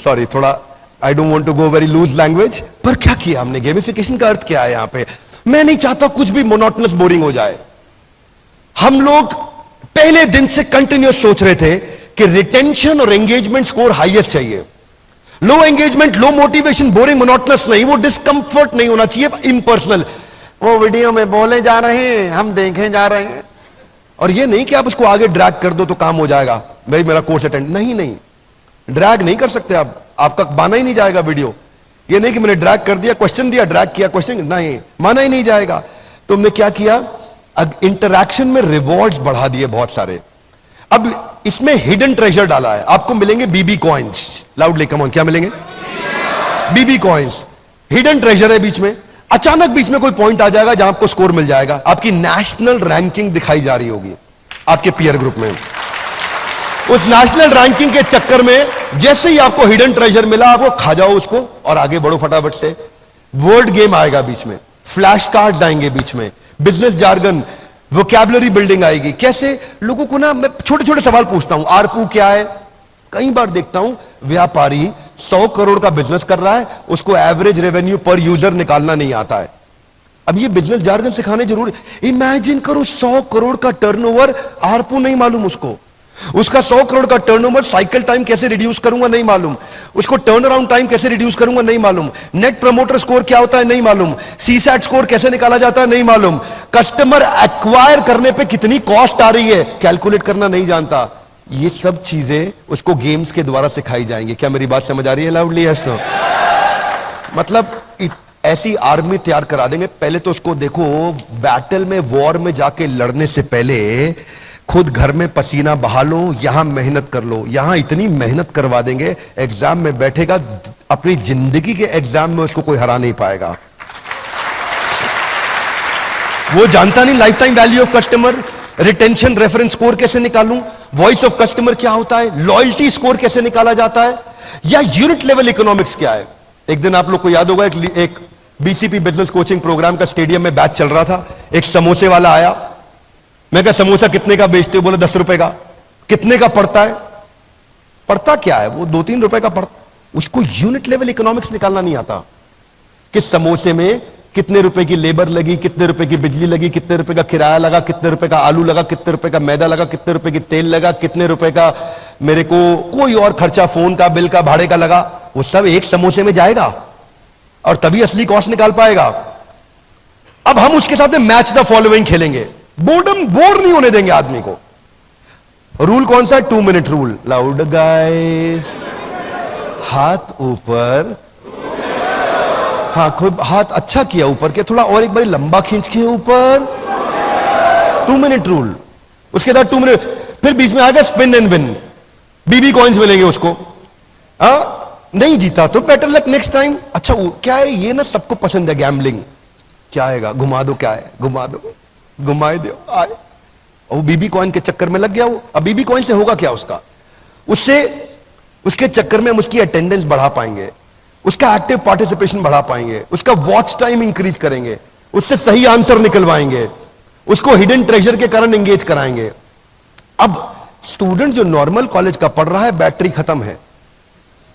सॉरी, थोड़ा I don't want to go very loose language, पर क्या किया हमने? गेमिफिकेशन का अर्थ क्या है यहां पे? मैं नहीं चाहता कुछ भी मोनोटोनस बोरिंग हो जाए। हम लोग पहले दिन से कंटिन्यूस सोच रहे थे कि रिटेंशन और एंगेजमेंट स्कोर हाईएस्ट चाहिए। Low engagement, low motivation, boring, monotonous नहीं, वो डिस्कंफर्ट नहीं होना चाहिए, इम्पर्सनल। वो वीडियो में बोले जा रहे हैं, हम देखे जा रहे हैं, और ये नहीं कि आप उसको आगे ड्रैग कर दो तो काम हो जाएगा, भाई मेरा कोर्स अटेंड। नहीं नहीं, ड्रैग नहीं कर सकते आप, आपका माना ही नहीं जाएगा वीडियो। ये नहीं कि मैंने ड्रैग कर दिया, क्वेश्चन दिया, ड्रैग किया क्वेश्चन, नहीं, माना ही नहीं जाएगा। तुमने क्या किया? इंटरैक्शन में रिवॉर्ड्स बढ़ा दिए बहुत सारे। अब इसमें हिडन ट्रेजर डाला है, आपको मिलेंगे बीबी कॉइन्स। लाउडली कम ऑन, क्या मिलेंगे? बीबी कॉइन्स। हिडन ट्रेजर है बीच में। अचानक बीच में कोई पॉइंट आ जाएगा जहां आपको स्कोर मिल जाएगा, आपकी नेशनल रैंकिंग दिखाई जा रही होगी आपके पीयर ग्रुप में। उस नेशनल रैंकिंग के चक्कर में जैसे ही आपको हिडन ट्रेजर मिला, आपको खा जाओ उसको और आगे बढ़ो फटाफट से। वर्ड गेम आएगा बीच में, फ्लैश कार्ड्स आएंगे बीच में, बिजनेस जार्गन, वोकैबुलरी बिल्डिंग आएगी। कैसे लोगों को ना, मैं छोटे छोटे सवाल पूछता हूं। आरपू क्या है? कई बार देखता हूं व्यापारी 100 करोड़ का बिजनेस कर रहा है, उसको एवरेज रेवेन्यू पर यूजर निकालना नहीं आता है। अब ये बिजनेस जार्गन सिखाने जरूरी। इमेजिन करो 100 करोड़ का टर्नओवर, आरपू नहीं मालूम उसको। उसका 100 करोड़ का टर्नओवर, साइकिल टाइम कैसे रिड्यूस करूंगा नहीं मालूम, उसको टर्न अराउंड टाइम कैसे रिड्यूस करूंगा नहीं मालूम, नेट प्रमोटर स्कोर क्या होता है नहीं मालूम, सीसैट स्कोर कैसे निकाला जाता है नहीं मालूम, कस्टमर एक्वायर करने पे कितनी कॉस्ट आ रही है कैलकुलेट करना नहीं जानता। ये सब चीजें उसको गेम्स के द्वारा सिखाई जाएंगी। क्या मेरी बात समझ आ रही है? Loudly yes no. मतलब ऐसी आर्मी तैयार करा देंगे। पहले तो उसको देखो, बैटल में, वॉर में जाके लड़ने से पहले खुद घर में पसीना बहा लो, यहां मेहनत कर लो। यहां इतनी मेहनत करवा देंगे, एग्जाम में बैठेगा, अपनी जिंदगी के एग्जाम में उसको कोई हरा नहीं पाएगा। वो जानता नहीं life time value of customer, retention reference score कैसे निकालूं, वॉइस ऑफ कस्टमर क्या होता है, लॉयल्टी स्कोर कैसे निकाला जाता है, या यूनिट लेवल इकोनॉमिक्स क्या है। एक दिन आप लोग को याद होगा, एक बीसीपी बिजनेस कोचिंग प्रोग्राम का स्टेडियम में बैच चल रहा था। एक समोसे वाला आया, मैं कहा समोसा कितने का बेचते हो? बोले 10 रुपए का। कितने का पड़ता है? पड़ता क्या है? वो 2-3 रुपए का पड़ता। उसको यूनिट लेवल इकोनॉमिक्स निकालना नहीं आता कि समोसे में कितने रुपए की लेबर लगी, कितने रुपए की बिजली लगी, कितने रुपए का किराया लगा, कितने रुपए का आलू लगा, कितने रुपए का मैदा लगा, कितने रुपए की तेल लगा, कितने रुपए का मेरे को कोई और खर्चा, फोन का बिल का, भाड़े का लगा। वो सब एक समोसे में जाएगा और तभी असली कॉस्ट निकाल पाएगा। अब हम उसके साथ में मैच द फॉलोइंग खेलेंगे। बोर्डम, बोर नहीं होने देंगे आदमी को। रूल कौन सा? 2 मिनट रूल। लाउड गाइस, हाथ ऊपर, हाँ खूब हाथ अच्छा किया ऊपर के, थोड़ा और एक बार लंबा खींच के ऊपर। 2 मिनट रूल। उसके साथ 2 मिनट, फिर बीच में आ गया spin and win, BB coins मिलेंगे उसको। नहीं जीता तो बेटर लक नेक्स्ट टाइम। अच्छा क्या है ये? ना सबको पसंद है गैम्बलिंग। क्या आएगा? घुमा दो। क्या है? घुमा दो, घुमाए दो, आए। वो बीबी कॉइन के चक्कर में लग गया वो। अब बीबी कॉइन से होगा क्या उसका? उससे, उसके चक्कर में हम उसकी अटेंडेंस बढ़ा पाएंगे, उसका एक्टिव पार्टिसिपेशन बढ़ा पाएंगे, उसका वॉच टाइम इंक्रीज करेंगे, उससे सही आंसर निकलवाएंगे, उसको हिडन ट्रेजर के कारण एंगेज कराएंगे। अब स्टूडेंट जो नॉर्मल कॉलेज का पढ़ रहा है, बैटरी खत्म है,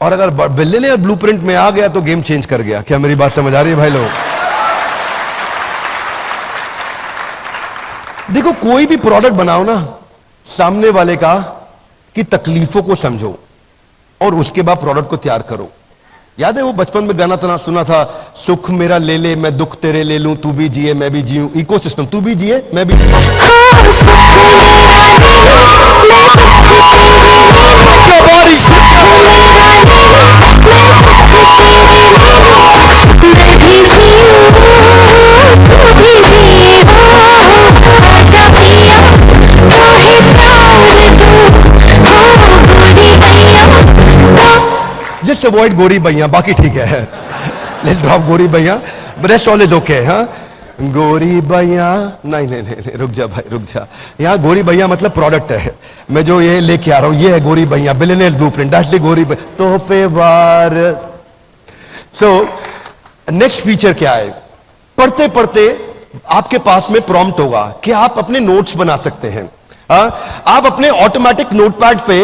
और अगर बिलियनियर ब्लूप्रिंट में आ गया तो गेम चेंज कर गया। क्या मेरी बात समझ आ रही है भाई लोग? देखो कोई भी प्रोडक्ट बनाओ ना, सामने वाले का की तकलीफों को समझो और उसके बाद प्रोडक्ट को तैयार करो। याद है वो बचपन में गाना तना सुना था, सुख मेरा ले ले मैं दुख तेरे ले लूं, तू भी जिए मैं भी जीऊं, इकोसिस्टम, तू भी जिए मैं भी जस्ट अवॉइड गोरी भैया, बाकी ठीक है। लेट्स ड्रॉप गोरी भैया, रेस्ट ऑल इज ओके। हाँ गोरी भैया, नहीं नहीं नहीं रुक जा भाई रुक जा। यहाँ गोरी भैया मतलब प्रोडक्ट है, मैं जो ये लेके आ रहा हूं ये है गोरी भैया, बिलियनियर ब्लूप्रिंट, दैट्स द गोरी भैया। तो पे वार। सो नेक्स्ट फीचर क्या है? पढ़ते पढ़ते आपके पास में प्रॉम्प्ट होगा कि आप अपने नोट्स बना सकते हैं। आप अपने ऑटोमेटिक नोटपैड पे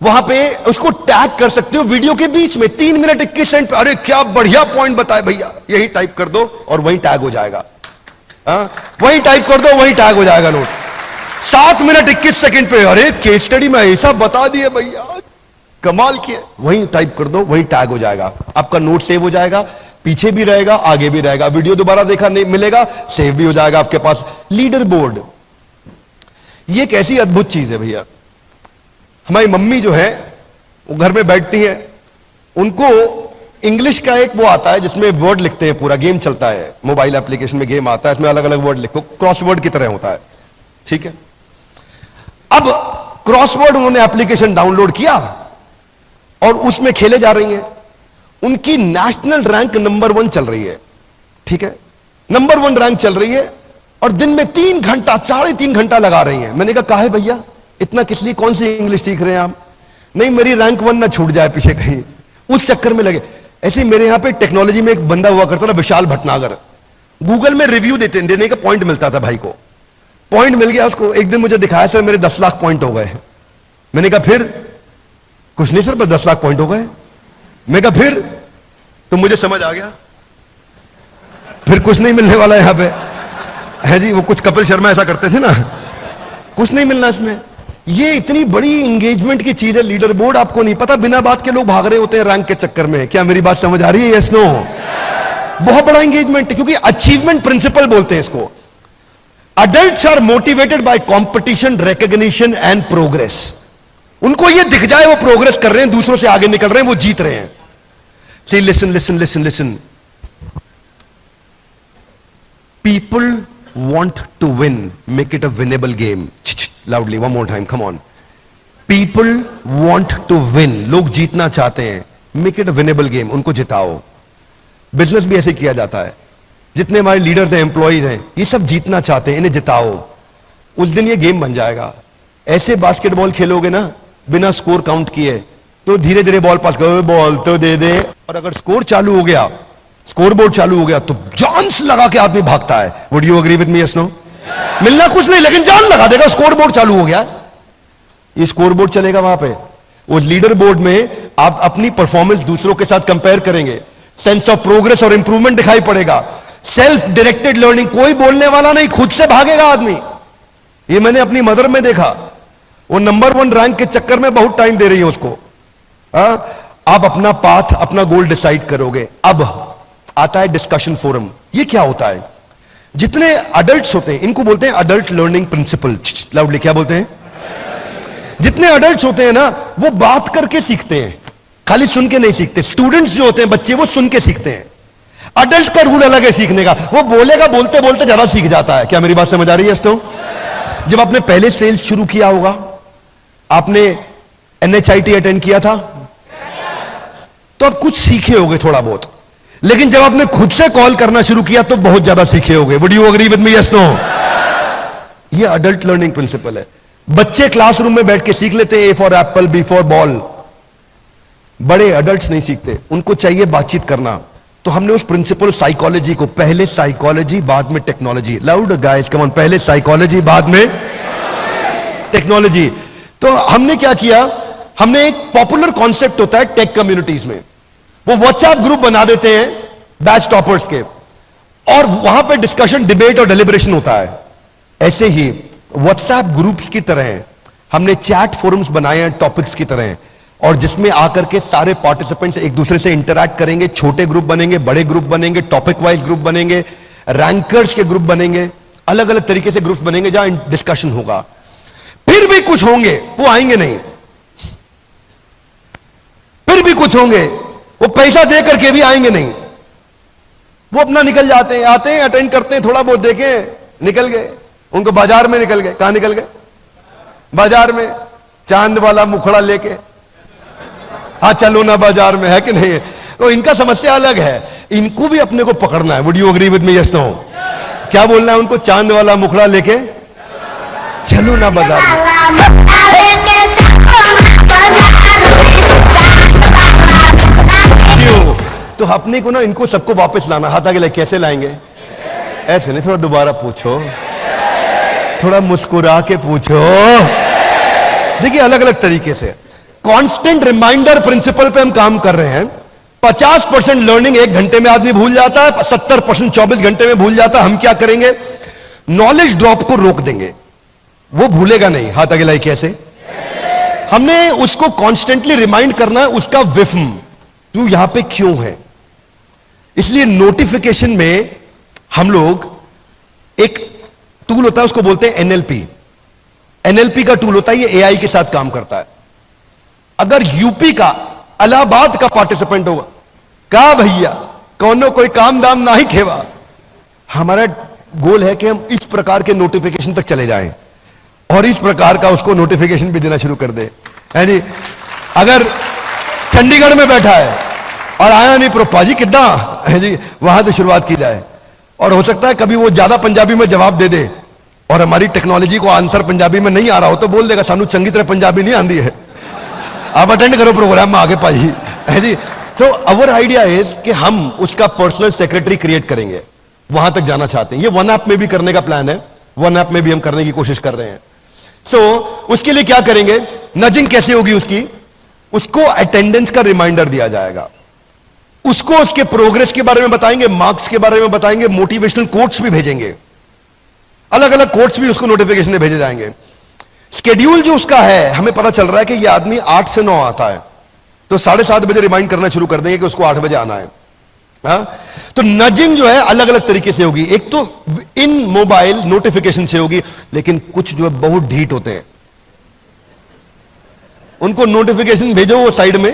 वहां पे उसको टैग कर सकते हो वीडियो के बीच में 3 मिनट 21 सेकंड पे। अरे क्या बढ़िया पॉइंट बताए भैया, यही टाइप कर दो और वही टैग हो जाएगा। वही टाइप कर दो, वही टैग हो जाएगा नोट। 7 मिनट 21 सेकंड पे, अरे केस स्टडी में ऐसा बता दिए भैया, कमाल किए, वही टाइप कर दो, वही टैग हो जाएगा। आपका नोट सेव हो जाएगा, पीछे भी रहेगा आगे भी रहेगा, वीडियो दोबारा देखा नहीं मिलेगा, सेव भी हो जाएगा आपके पास। लीडर बोर्ड, ये एक ऐसी अद्भुत चीज है भैया। हमारी मम्मी जो है वो घर में बैठती है, उनको इंग्लिश का एक वो आता है जिसमें वर्ड लिखते हैं, पूरा गेम चलता है, मोबाइल एप्लीकेशन में गेम आता है, इसमें अलग अलग वर्ड लिखो, क्रॉसवर्ड की तरह होता है, ठीक है। अब क्रॉसवर्ड उन्होंने एप्लीकेशन डाउनलोड किया और उसमें खेले जा रही हैं। उनकी नेशनल रैंक नंबर 1 चल रही है, ठीक है, नंबर 1 रैंक चल रही है, और दिन में 3 घंटा 3.5 घंटा लगा रही हैं। मैंने कहा काहे भैया इतना किस लिए, कौन सी इंग्लिश सीख रहे हैं आप? नहीं, मेरी रैंक 1 ना छूट जाए पीछे कहीं, उस चक्कर में लगे। ऐसे ही मेरे यहां पे टेक्नोलॉजी में एक बंदा हुआ करता था, विशाल भटनागर, गूगल में रिव्यू देने का पॉइंट मिलता था भाई को, पॉइंट मिल गया उसको। एक दिन मुझे दिखाया सर मेरे 10 लाख पॉइंट हो गए। मैंने कहा फिर? कुछ नहीं सर, बस 10 लाख पॉइंट हो गए। मैं कहा फिर? तो मुझे समझ आ गया फिर कुछ नहीं मिलने वाला यहां पे है जी। वो कुछ कपिल शर्मा ऐसा करते थे ना, कुछ नहीं मिलना इसमें। ये इतनी बड़ी इंगेजमेंट की चीज है लीडर बोर्ड, आपको नहीं पता, बिना बात के लोग भाग रहे होते हैं रैंक के चक्कर में। क्या मेरी बात समझ आ रही है? Yes no? बहुत बड़ा इंगेजमेंट है, क्योंकि अचीवमेंट प्रिंसिपल बोलते हैं इसको। Adults are motivated by competition, recognition and progress. उनको ये दिख जाए वो प्रोग्रेस कर रहे हैं, दूसरों से आगे निकल रहे हैं, वो जीत रहे हैं। See listen listen listen listen, people want to win, make it a winnable game. Loudly, one more time, come on. People want to win, लोग जीतना चाहते हैं, make it a winnable game, उनको जिताओ। बिजनेस भी ऐसे किया जाता है, जितने हमारे लीडर्स हैं, एम्प्लॉइज हैं, ये सब जीतना चाहते हैं, इन्हें जिताओ, उस दिन ये गेम बन जाएगा। ऐसे बास्केटबॉल खेलोगे ना बिना स्कोर काउंट किए, तो धीरे धीरे बॉल पास करो, बॉल तो दे दे, और अगर स्कोर चालू हो गया, स्कोर बोर्ड चालू हो गया, तो जान से लगा के आदमी भागता है। Would you agree with me? Yes no? मिलना कुछ नहीं, लेकिन जान लगा देगा, स्कोर बोर्ड चालू हो गया। ये स्कोर बोर्ड चलेगा वहां पे, उस लीडर बोर्ड में आप अपनी परफॉर्मेंस दूसरों के साथ कंपेयर करेंगे, सेंस ऑफ प्रोग्रेस और इंप्रूवमेंट दिखाई पड़ेगा। सेल्फ डायरेक्टेड लर्निंग, कोई बोलने वाला नहीं, खुद से भागेगा आदमी। ये मैंने अपनी मदर में देखा, वो नंबर 1 रैंक के चक्कर में बहुत टाइम दे रही है उसको। आप अपना पाथ, अपना गोल डिसाइड करोगे। अब आता है डिस्कशन फोरम। ये क्या होता है? जितने अडल्ट्स होते हैं, इनको बोलते हैं अडल्ट लर्निंग प्रिंसिपल। लाउडली क्या बोलते हैं? जितने अडल्ट्स होते हैं ना, वो बात करके सीखते हैं, खाली सुन के नहीं सीखते। स्टूडेंट्स जो होते हैं, बच्चे, वो सुन के सीखते हैं। अडल्ट का रूल अलग है सीखने का, वो बोलेगा, बोलते बोलते ज्यादा सीख जाता है। क्या मेरी बात समझ आ रही है दोस्तों? जब आपने पहले सेल्स शुरू किया होगा, आपने NHIT अटेंड किया था, तो आप कुछ सीखे होगे थोड़ा बहुत, लेकिन जब आपने खुद से कॉल करना शुरू किया तो बहुत ज्यादा सीखे होगे। Would you agree with me? Yes no? ये अडल्ट लर्निंग प्रिंसिपल है। बच्चे क्लासरूम में बैठ के सीख लेते हैं, A for Apple, B for ball. बड़े अडल्ट्स नहीं सीखते, उनको चाहिए बातचीत करना। तो हमने उस प्रिंसिपल साइकोलॉजी को, पहले साइकोलॉजी बाद में technology, loud guys come on, पहले साइकोलॉजी बाद में टेक्नोलॉजी। तो हमने क्या किया, हमने एक पॉपुलर कॉन्सेप्ट होता है टेक कम्युनिटीज में, वो व्हाट्सएप ग्रुप बना देते हैं बैच टॉपर्स के, और वहां पे डिस्कशन, डिबेट और डेलिब्रेशन होता है। ऐसे ही व्हाट्सएप ग्रुप्स की तरह हमने चैट फोरम्स बनाए हैं टॉपिक्स की तरह, और जिसमें आकर के सारे पार्टिसिपेंट्स एक दूसरे से इंटरैक्ट करेंगे। छोटे ग्रुप बनेंगे, बड़े ग्रुप बनेंगे, टॉपिक वाइज ग्रुप बनेंगे, रैंकर्स के ग्रुप बनेंगे, अलग अलग तरीके से ग्रुप बनेंगे जहां डिस्कशन होगा। फिर भी कुछ होंगे वो आएंगे नहीं, फिर भी कुछ होंगे वो पैसा दे करके भी आएंगे नहीं, वो अपना निकल जाते हैं, आते हैं, अटेंड करते हैं, थोड़ा बहुत देखे, निकल गए। उनको बाजार में निकल गए। कहां निकल गए? बाजार में, चांद वाला मुखड़ा लेके, हाँ चलो ना बाजार में, है कि नहीं? तो इनका समस्या अलग है, इनको भी अपने को पकड़ना है। Would you agree with me? Yes no? क्या बोलना है उनको? चांद वाला मुखड़ा लेके चलो ना बाजार में। तो अपने को ना, इनको सबको वापस लाना। हाथ आगे, कैसे लाएंगे? ऐसे नहीं, थोड़ा दोबारा पूछो, थोड़ा मुस्कुरा के पूछो। देखिए अलग अलग तरीके से कांस्टेंट रिमाइंडर प्रिंसिपल पे हम काम कर रहे हैं। 50% लर्निंग 1 घंटे में आदमी भूल जाता है, 70% 24 घंटे में भूल जाता है। हम क्या करेंगे? नॉलेज ड्रॉप को रोक देंगे, वो भूलेगा नहीं। हाथ आगे लाई, कैसे? हमने उसको कॉन्स्टेंटली रिमाइंड करना है, उसका विफ्म, तू यहां पे क्यों है। इसलिए नोटिफिकेशन में हम लोग, एक टूल होता है उसको बोलते हैं NLP। NLP का टूल होता है, ये AI के साथ काम करता है। अगर यूपी का, इलाहाबाद का पार्टिसिपेंट होगा, कहा भैया कौनो कोई काम दाम ना ही खेवा। हमारा गोल है कि हम इस प्रकार के नोटिफिकेशन तक चले जाएं और इस प्रकार का उसको नोटिफिकेशन भी देना शुरू कर दे, है जी। अगर चंडीगढ़ में बैठा है और आया नहीं प्रोपा जी कितना है जी, वहां से शुरुआत की जाए। और हो सकता है कभी वो ज्यादा पंजाबी में जवाब दे दे और हमारी टेक्नोलॉजी को आंसर पंजाबी में नहीं आ रहा हो तो बोल देगा सानू चंगी तरह पंजाबी नहीं आती है, आप अटेंड करो प्रोग्राम में आगे पाई, है जी। तो अवर आइडिया इज कि हम उसका पर्सनल सेक्रेटरी क्रिएट करेंगे, वहां तक जाना चाहते हैं। ये वन ऐप में भी करने का प्लान है, वन ऐप में भी हम करने की कोशिश कर रहे हैं। सो उसके लिए क्या करेंगे, नजिंग कैसे होगी उसको अटेंडेंस का रिमाइंडर दिया जाएगा, उसको उसके प्रोग्रेस के बारे में बताएंगे, मार्क्स के बारे में बताएंगे, मोटिवेशनल कोट्स भी भेजेंगे, अलग अलग कोट्स भी उसको नोटिफिकेशन में भेजे जाएंगे। स्केड्यूल जो उसका है, हमें पता चल रहा है कि यह आदमी 8 से 9 आता है, तो 7:30 बजे रिमाइंड करना शुरू कर देंगे कि उसको 8 बजे आना है। तो नजिंग जो है अलग अलग तरीके से होगी, एक तो इन मोबाइल नोटिफिकेशन से होगी, लेकिन कुछ जो है बहुत ढीठ होते हैं, उनको नोटिफिकेशन भेजो वो साइड में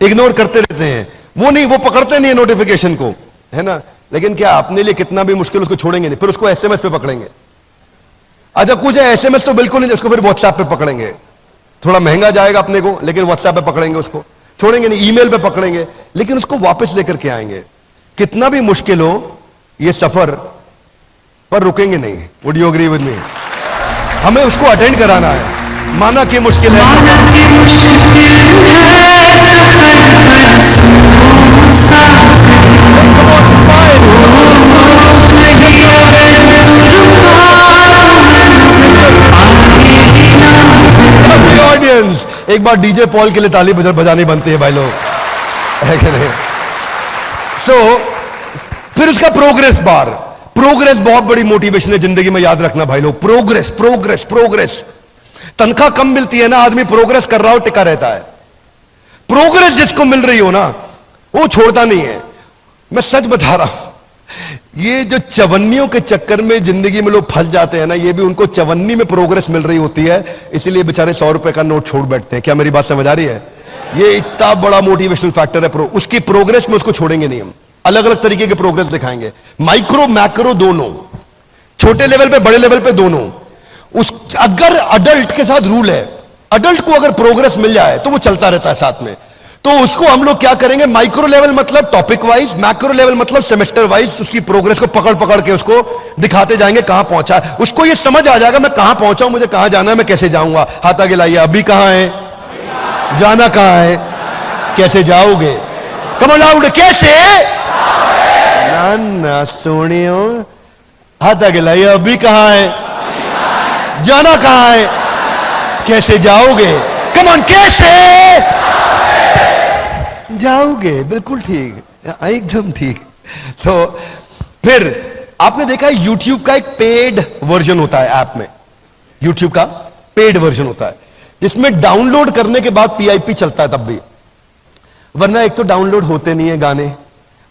इग्नोर करते रहते हैं, वो पकड़ते नहीं है नोटिफिकेशन को, है ना। लेकिन क्या अपने लिए कितना भी मुश्किल उसको छोड़ेंगे नहीं, फिर उसको एसएमएस पे पकड़ेंगे। अच्छा कुछ है एसएमएस तो बिल्कुल नहीं, उसको फिर व्हाट्सएप पे पकड़ेंगे, थोड़ा महंगा जाएगा अपने को, लेकिन व्हाट्सएप पे पकड़ेंगे, उसको छोड़ेंगे नहीं, ईमेल पे पकड़ेंगे, लेकिन उसको वापस लेकर के आएंगे। कितना भी मुश्किल हो ये सफर, पर रुकेंगे नहीं। Would you agree with me? हमें उसको अटेंड कराना है, माना कि मुश्किल है, ऑडियंस एक बार डीजे पॉल के लिए ताली बजानी बनती है भाई लोग, है कि नहीं? फिर उसका प्रोग्रेस बार, प्रोग्रेस बहुत बड़ी मोटिवेशन है जिंदगी में, याद रखना भाई लोग, प्रोग्रेस प्रोग्रेस प्रोग्रेस। तनख्वाह कम मिलती है ना, आदमी प्रोग्रेस कर रहा हो टिका रहता है, प्रोग्रेस जिसको मिल रही हो ना वो छोड़ता नहीं है। मैं सच बता रहा हूं, ये जो चवन्नियों के चक्कर में जिंदगी में लोग फंस जाते हैं ना, ये भी उनको चवन्नी में प्रोग्रेस मिल रही होती है, इसीलिए बेचारे 100 रुपए का नोट छोड़ बैठते हैं। क्या मेरी बात समझ आ रही है? ये इतना बड़ा मोटिवेशनल फैक्टर है, उसकी प्रोग्रेस में उसको छोड़ेंगे नहीं हम, अलग अलग तरीके के प्रोग्रेस दिखाएंगे, माइक्रो मैक्रो दोनों, छोटे लेवल पे बड़े लेवल पे दोनों। अगर अडल्ट के साथ रूल है, अडल्ट को अगर प्रोग्रेस मिल जाए तो वो चलता रहता है साथ में, तो उसको हम लोग क्या करेंगे, माइक्रो लेवल मतलब टॉपिक वाइज, मैक्रो लेवल मतलब सेमेस्टर वाइज उसकी प्रोग्रेस को पकड़ पकड़ के उसको दिखाते जाएंगे कहां पहुंचा है। उसको ये समझ आ जाएगा मैं कहां पहुंचा हूं, मुझे कहां जाना है, मैं कैसे जाऊंगा। हाथ आगे लाइए, अभी कहां है, जाना कहां है, कैसे जाओगे, कम ऑन लाउड, कैसे ना सोनियो, हाथ आगे लाइए, अभी कहां है, जाना कहां है, कैसे जाओगे, कम ऑन, कैसे जाओगे, बिल्कुल ठीक, एकदम ठीक। तो फिर आपने देखा है YouTube का एक पेड वर्जन होता है, ऐप में YouTube का पेड वर्जन होता है जिसमें डाउनलोड करने के बाद PIP चलता है तब भी, वरना एक तो डाउनलोड होते नहीं है गाने,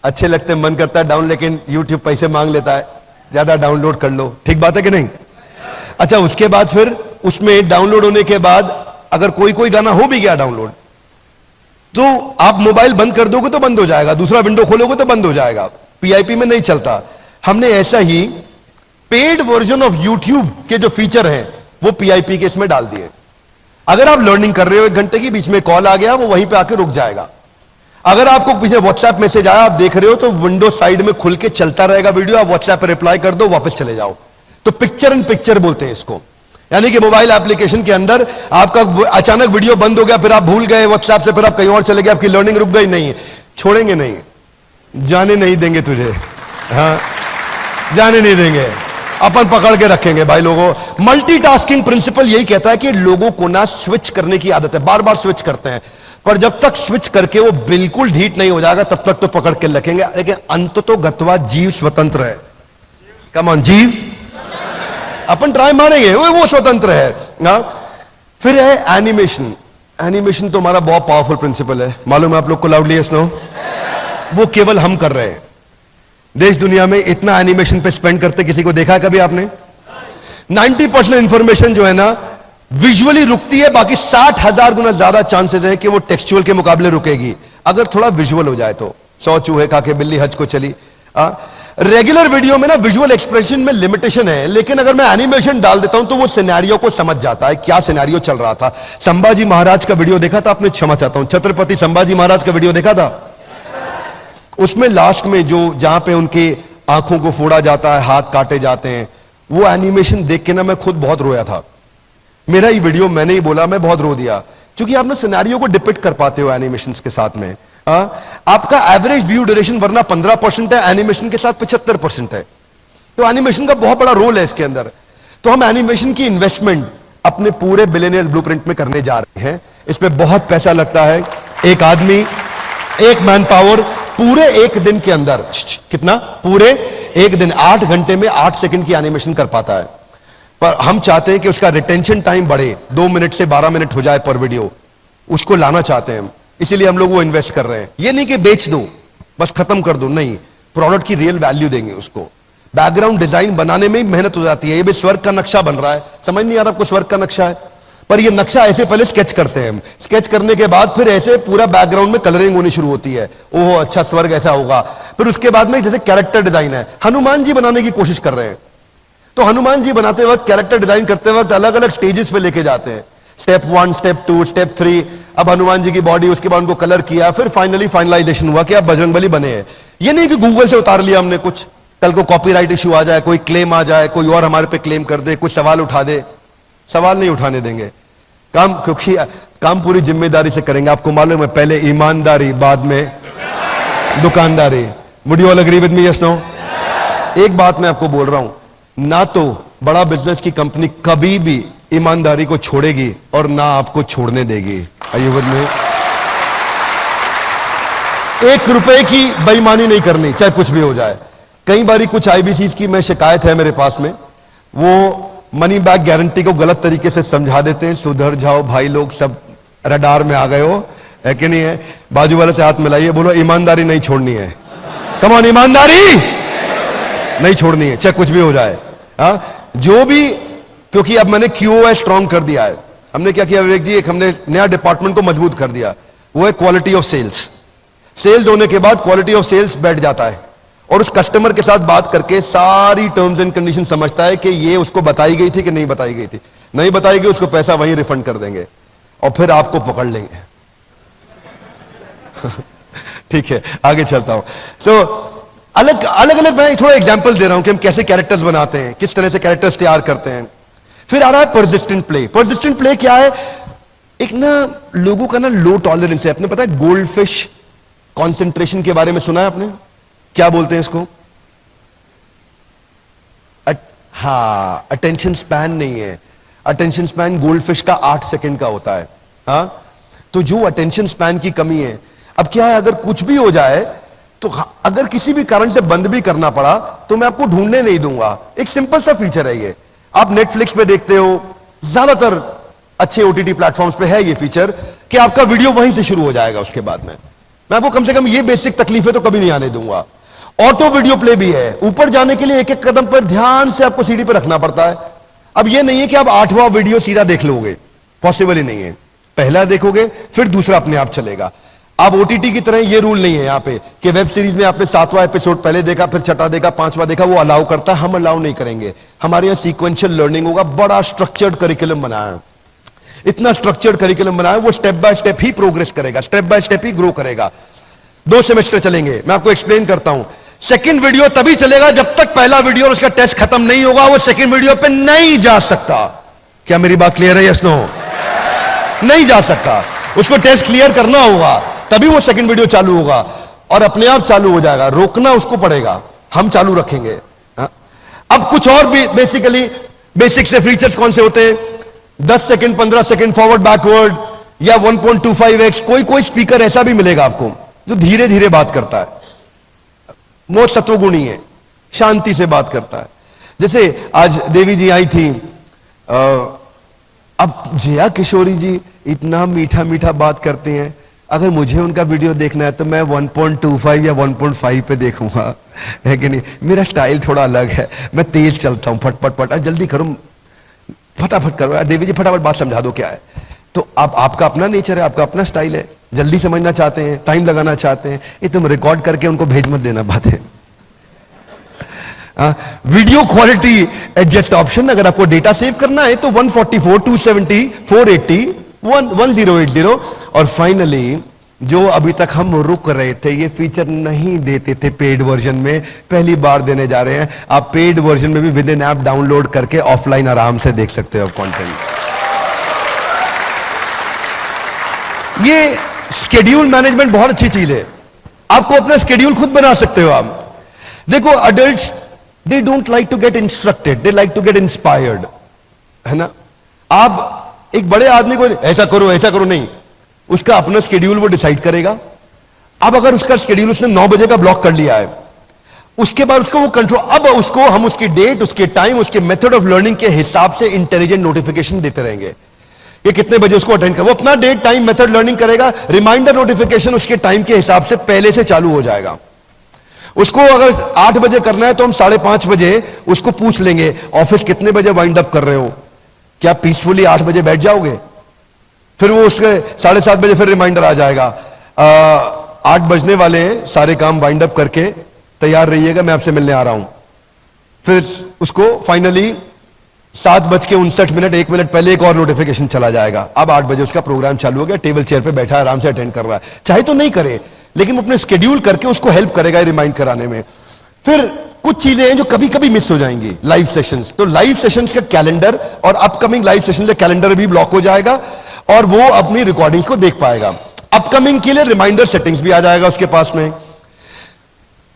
अच्छे लगते हैं, मन करता है डाउन, लेकिन YouTube पैसे मांग लेता है, ज्यादा डाउनलोड कर लो, ठीक बात है कि नहीं? अच्छा उसके बाद फिर उसमें डाउनलोड होने के बाद अगर कोई गाना हो भी गया डाउनलोड, तो आप मोबाइल बंद कर दोगे तो बंद हो जाएगा, दूसरा विंडो खोलोगे तो बंद हो जाएगा, PIP में नहीं चलता। हमने ऐसा ही पेड वर्जन ऑफ YouTube के जो फीचर हैं वो PIP के इसमें डाल दिए। अगर आप लर्निंग कर रहे हो 1 घंटे की, बीच में कॉल आ गया, वो वहीं पे आके रुक जाएगा। अगर आपको पीछे WhatsApp मैसेज आया, आप देख रहे हो, तो विंडो साइड में खुल के चलता रहेगा वीडियो, आप WhatsApp पे रिप्लाई कर दो, वापस चले जाओ। तो पिक्चर इन पिक्चर बोलते हैं इसको, यानी कि मोबाइल एप्लीकेशन के अंदर आपका अचानक वीडियो बंद हो गया, फिर आप भूल गए WhatsApp से, फिर आप कहीं और चले गए, आपकी लर्निंग रुक गई, नहीं, छोड़ेंगे नहीं, जाने नहीं देंगे तुझे, हाँ जाने नहीं देंगे, अपन पकड़ के रखेंगे भाई लोगों। मल्टीटास्किंग प्रिंसिपल यही कहता है कि लोगों को ना स्विच करने की आदत है, बार बार स्विच करते हैं, पर जब तक स्विच करके वो बिल्कुल ढीठ नहीं हो जाएगा तब तक तो पकड़ के रखेंगे, लेकिन अंततः गत्वा जीव स्वतंत्र है। कम ऑन, जीव अपन ट्राई मारेंगे, वो स्वतंत्र है ना। फिर है एनिमेशन। एनिमेशन तो हमारा बहुत पावरफुल प्रिंसिपल है, मालूम है आप लोग को, लाउडली यस नो? वो केवल हम कर रहे हैं, देश दुनिया में इतना एनिमेशन पे स्पेंड करते किसी को देखा है कभी आपने? 90% इंफॉर्मेशन जो है ना विजुअली रुकती है, बाकी 60,000 गुना ज्यादा चांसेस है कि वो टेक्सचुअल के मुकाबले रुकेगी। अगर थोड़ा विजुअल हो जाए तो 100 चूहे खा के बिल्ली हज को चली। रेगुलर वीडियो में ना विजुअल एक्सप्रेशन में लिमिटेशन है, लेकिन अगर मैं एनिमेशन डाल देता हूं तो वो सिनेरियो को समझ जाता है, क्या सिनेरियो चल रहा था। संभाजी महाराज का वीडियो देखा था आपने? क्षमा चाहता हूं, छत्रपति संभाजी महाराज का वीडियो देखा था? उसमें लास्ट में जो जहां पे उनके आंखों को फोड़ा जाता है, हाथ काटे जाते हैं, वो एनिमेशन देख के ना मैं खुद बहुत रोया था। मेरा ही वीडियो, मैंने ही बोला, मैं बहुत रो दिया, क्योंकि आप ना सिनेरियो को डिपिक्ट कर पाते हो एनिमेशन के साथ में। आपका एवरेज व्यू ड्यूरेशन वरना 15% है, एनिमेशन के साथ 75% है, तो एनिमेशन का बहुत बड़ा रोल है इसके अंदर। तो हम एनिमेशन की इन्वेस्टमेंट अपने पूरे बिलियनियर ब्लूप्रिंट में करने जा रहे हैं। इस पे बहुत पैसा लगता है। एक आदमी, एक मैन पावर पूरे एक दिन के अंदर कितना, पूरे एक दिन 8 घंटे में 8 सेकंड की एनिमेशन कर पाता है। पर हम चाहते हैं कि उसका रिटेंशन टाइम बढ़े, 2 मिनट से 12 मिनट हो जाए पर वीडियो, उसको लाना चाहते हैं हम, इसीलिए हम लोग वो इन्वेस्ट कर रहे हैं। ये नहीं कि बेच दो बस खत्म कर दो, नहीं, प्रोडक्ट की रियल वैल्यू देंगे उसको। बैकग्राउंड डिजाइन बनाने में ही मेहनत हो जाती है। ये भी स्वर्ग का नक्शा बन रहा है, समझ नहीं आ रहा आपको स्वर्ग का नक्शा है, पर ये नक्शा ऐसे पहले स्केच करते हैं हम, स्केच करने के बाद फिर ऐसे पूरा बैकग्राउंड में कलरिंग होनी शुरू होती है। ओह अच्छा, स्वर्ग ऐसा होगा। फिर उसके बाद में जैसे कैरेक्टर डिजाइन है, हनुमान जी बनाने की कोशिश कर रहे हैं, तो हनुमान जी बनाते वक्त, कैरेक्टर डिजाइन करते वक्त अलग अलग स्टेजेस पे लेके जाते हैं, स्टेप 1, स्टेप 2, स्टेप 3। अब हनुमान जी की बॉडी, उसके बाद उनको कलर किया, फिर फाइनली फाइनलाइजेशन हुआ कि अब बजरंगबली बने हैं। ये नहीं कि गूगल से उतार लिया हमने कुछ, कल को कॉपीराइट इश्यू आ जाए, कोई क्लेम आ जाए, कोई और हमारे पे क्लेम कर दे, कुछ सवाल उठा दे। सवाल नहीं उठाने देंगे काम, क्योंकि काम पूरी जिम्मेदारी से करेंगे। आपको मालूम है, पहले ईमानदारी, बाद में दुकानदारी। Would you all agree with me? Yes no? एक बात मैं आपको बोल रहा हूं, ना तो बड़ा बिजनेस की कंपनी कभी भी ईमानदारी को छोड़ेगी और ना आपको छोड़ने देगी। Are you with me? 1 रुपए की बेईमानी नहीं करनी, चाहे कुछ भी हो जाए। कई बारी कुछ आईबीसी की मैं शिकायत है मेरे पास में, वो मनी बैक गारंटी को गलत तरीके से समझा देते हैं। सुधर जाओ भाई लोग, सब रडार में आ गए हो, है कि नहीं है? बाजू वाले से हाथ मिलाइए, बोलो ईमानदारी नहीं छोड़नी है। कम ऑन, ईमानदारी नहीं छोड़नी है, चाहे कुछ भी हो जाए। जो भी, क्योंकि अब मैंने QoS स्ट्रॉन्ग कर दिया है। हमने क्या किया विवेक जी, एक हमने नया डिपार्टमेंट को मजबूत कर दिया, वो है क्वालिटी ऑफ सेल्स। सेल्स होने के बाद क्वालिटी ऑफ सेल्स बैठ जाता है और उस कस्टमर के साथ बात करके सारी टर्म्स एंड कंडीशन समझता है कि ये उसको बताई गई थी कि नहीं बताई गई थी। नहीं बताई गई, उसको पैसा वहीं रिफंड कर देंगे और फिर आपको पकड़ लेंगे। ठीक है, आगे चलता हूं। सो अलग अलग मैं थोड़ा एग्जांपल दे रहा हूं कि हम कैसे कैरेक्टर्स बनाते हैं, किस तरह से कैरेक्टर्स तैयार करते हैं। फिर आ रहा है परसिस्टेंट प्ले। परसिस्टेंट प्ले क्या है? एक ना लोगों का ना लो टॉलरेंस है। आपने पता है गोल्ड फिश कॉन्सेंट्रेशन के बारे में सुना है आपने? क्या बोलते हैं इसको? हाँ, अटेंशन स्पैन नहीं है। अटेंशन स्पैन गोल्ड फिश का 8 सेकंड का होता है। हाँ, तो जो अटेंशन स्पैन की कमी है, अब क्या है, अगर कुछ भी हो जाए तो अगर किसी भी कारण से बंद भी करना पड़ा तो मैं आपको ढूंढने नहीं दूंगा। एक सिंपल सा फीचर है ये। आप नेटफ्लिक्स पे देखते हो, ज्यादातर अच्छे ओटीटी प्लेटफॉर्म्स पे है ये फीचर कि आपका वीडियो वहीं से शुरू हो जाएगा। उसके बाद में मैं आपको कम से कम ये बेसिक तकलीफें तो कभी नहीं आने दूंगा। ऑटो वीडियो प्ले भी है। ऊपर जाने के लिए एक एक कदम पर ध्यान से आपको सीढ़ी पर रखना पड़ता है। अब ये नहीं है कि आप 8वां वीडियो सीधा देख लोगे, पॉसिबल ही नहीं है। पहला देखोगे फिर दूसरा अपने आप चलेगा। अब ओटीटी की तरह ये रूल नहीं है यहाँ पे कि वेब सीरीज में आपने 7वां एपिसोड पहले देखा, फिर 6ठा देखा, 5वां देखा, वो अलाउ करता है। हम अलाउ नहीं करेंगे। हमारे यहाँ सीक्वेंशियल लर्निंग होगा। बड़ा स्ट्रक्चर्ड करिकुलम बनाया है, इतना स्ट्रक्चर्ड करिकुलम बनाया, वो स्टेप बाय स्टेप ही प्रोग्रेस करेगा, स्टेप बाय स्टेप ही ग्रो करेगा। 2 सेमेस्टर चलेंगे। मैं आपको एक्सप्लेन करता हूं। सेकंड वीडियो तभी चलेगा जब तक पहला वीडियो और उसका टेस्ट खत्म नहीं होगा, वो सेकंड वीडियो पे नहीं जा सकता। क्या मेरी बात क्लियर है? Yes no? नहीं जा सकता। उसको टेस्ट क्लियर करना होगा, तभी वो सेकंड वीडियो चालू होगा और अपने आप चालू हो जाएगा। रोकना उसको पड़ेगा, हम चालू रखेंगे। अब कुछ और भी बेसिक से फीचर्स कौन से होते हैं? 10 सेकंड, 15 सेकंड फॉरवर्ड बैकवर्ड या 1.25x। कोई स्पीकर ऐसा भी मिलेगा आपको जो धीरे धीरे बात करता है, मोर सत्वगुणी है, शांति से बात करता है। जैसे आज देवी जी आई थी, अब जया किशोरी जी इतना मीठा मीठा बात करते हैं। अगर मुझे उनका वीडियो देखना है तो मैं 1.25 या 1.5 पे देखूंगा, है कि नहीं? मेरा स्टाइल थोड़ा अलग है, मैं तेज चलता हूं, फटफट जल्दी करो, फटाफट करो। देवी जी फटाफट बात समझा दो क्या है। तो आपका अपना नेचर है, आपका अपना स्टाइल है। जल्दी समझना चाहते हैं, टाइम लगाना चाहते हैं, ये तुम रिकॉर्ड करके उनको भेज मत देना बातें। वीडियो क्वालिटी एडजस्ट ऑप्शन, अगर आपको डेटा सेव करना है तो 144, 270, 480, 1080। और फाइनली जो अभी तक हम रुक रहे थे, ये फीचर नहीं देते थे पेड वर्जन में, पहली बार देने जा रहे हैं। आप पेड वर्जन में भी विद इन ऐप डाउनलोड करके ऑफलाइन आराम से देख सकते हो कंटेंट। ये शेड्यूल मैनेजमेंट बहुत अच्छी चीज है, आपको अपना शेड्यूल खुद बना सकते हो आप। देखो adults they don't like to get instructed, they like to get inspired, है ना। आप एक बड़े आदमी को ऐसा करो नहीं, उसका अपना शेड्यूल वो डिसाइड करेगा। अब अगर उसका शेड्यूल उसने 9 बजे का ब्लॉक कर लिया है, उसके बाद उसको वो कंट्रोल, अब उसको हम उसकी डेट, उसके टाइम, उसके मेथड ऑफ लर्निंग के हिसाब से इंटेलिजेंट नोटिफिकेशन देते रहेंगे। ये कितने बजे उसको अटेंड कर, वो अपना डेट टाइम मेथड लर्निंग करेगा, रिमाइंडर नोटिफिकेशन उसके टाइम के हिसाब से पहले से चालू हो जाएगा। उसको अगर 8 बजे करना है तो हम 5:30 बजे उसको पूछ लेंगे, ऑफिस कितने बजे वाइंड अप कर रहे हो, क्या पीसफुली 8 बजे बैठ जाओगे। फिर वो उसके 7:30 बजे फिर रिमाइंडर आ जाएगा, 8 बजने वाले हैं, सारे काम वाइंड अप करके तैयार रहिएगा, मैं आपसे मिलने आ रहा हूं। फिर उसको फाइनली 7:59, 1 मिनट पहले एक और नोटिफिकेशन चला जाएगा। अब 8 बजे उसका प्रोग्राम चालू हो गया, टेबल चेयर पे बैठा आराम से अटेंड कर रहा है। चाहे तो नहीं करे, लेकिन अपने स्केड्यूल करके उसको हेल्प करेगा रिमाइंड कराने में। फिर कुछ चीजें हैं जो कभी कभी मिस हो जाएंगी, लाइव सेशंस। तो लाइव सेशंस का कैलेंडर और अपकमिंग लाइव सेशंस का कैलेंडर भी ब्लॉक हो जाएगा और वो अपनी रिकॉर्डिंग्स को देख पाएगा। अपकमिंग के लिए रिमाइंडर सेटिंग्स भी आ जाएगा उसके पास में।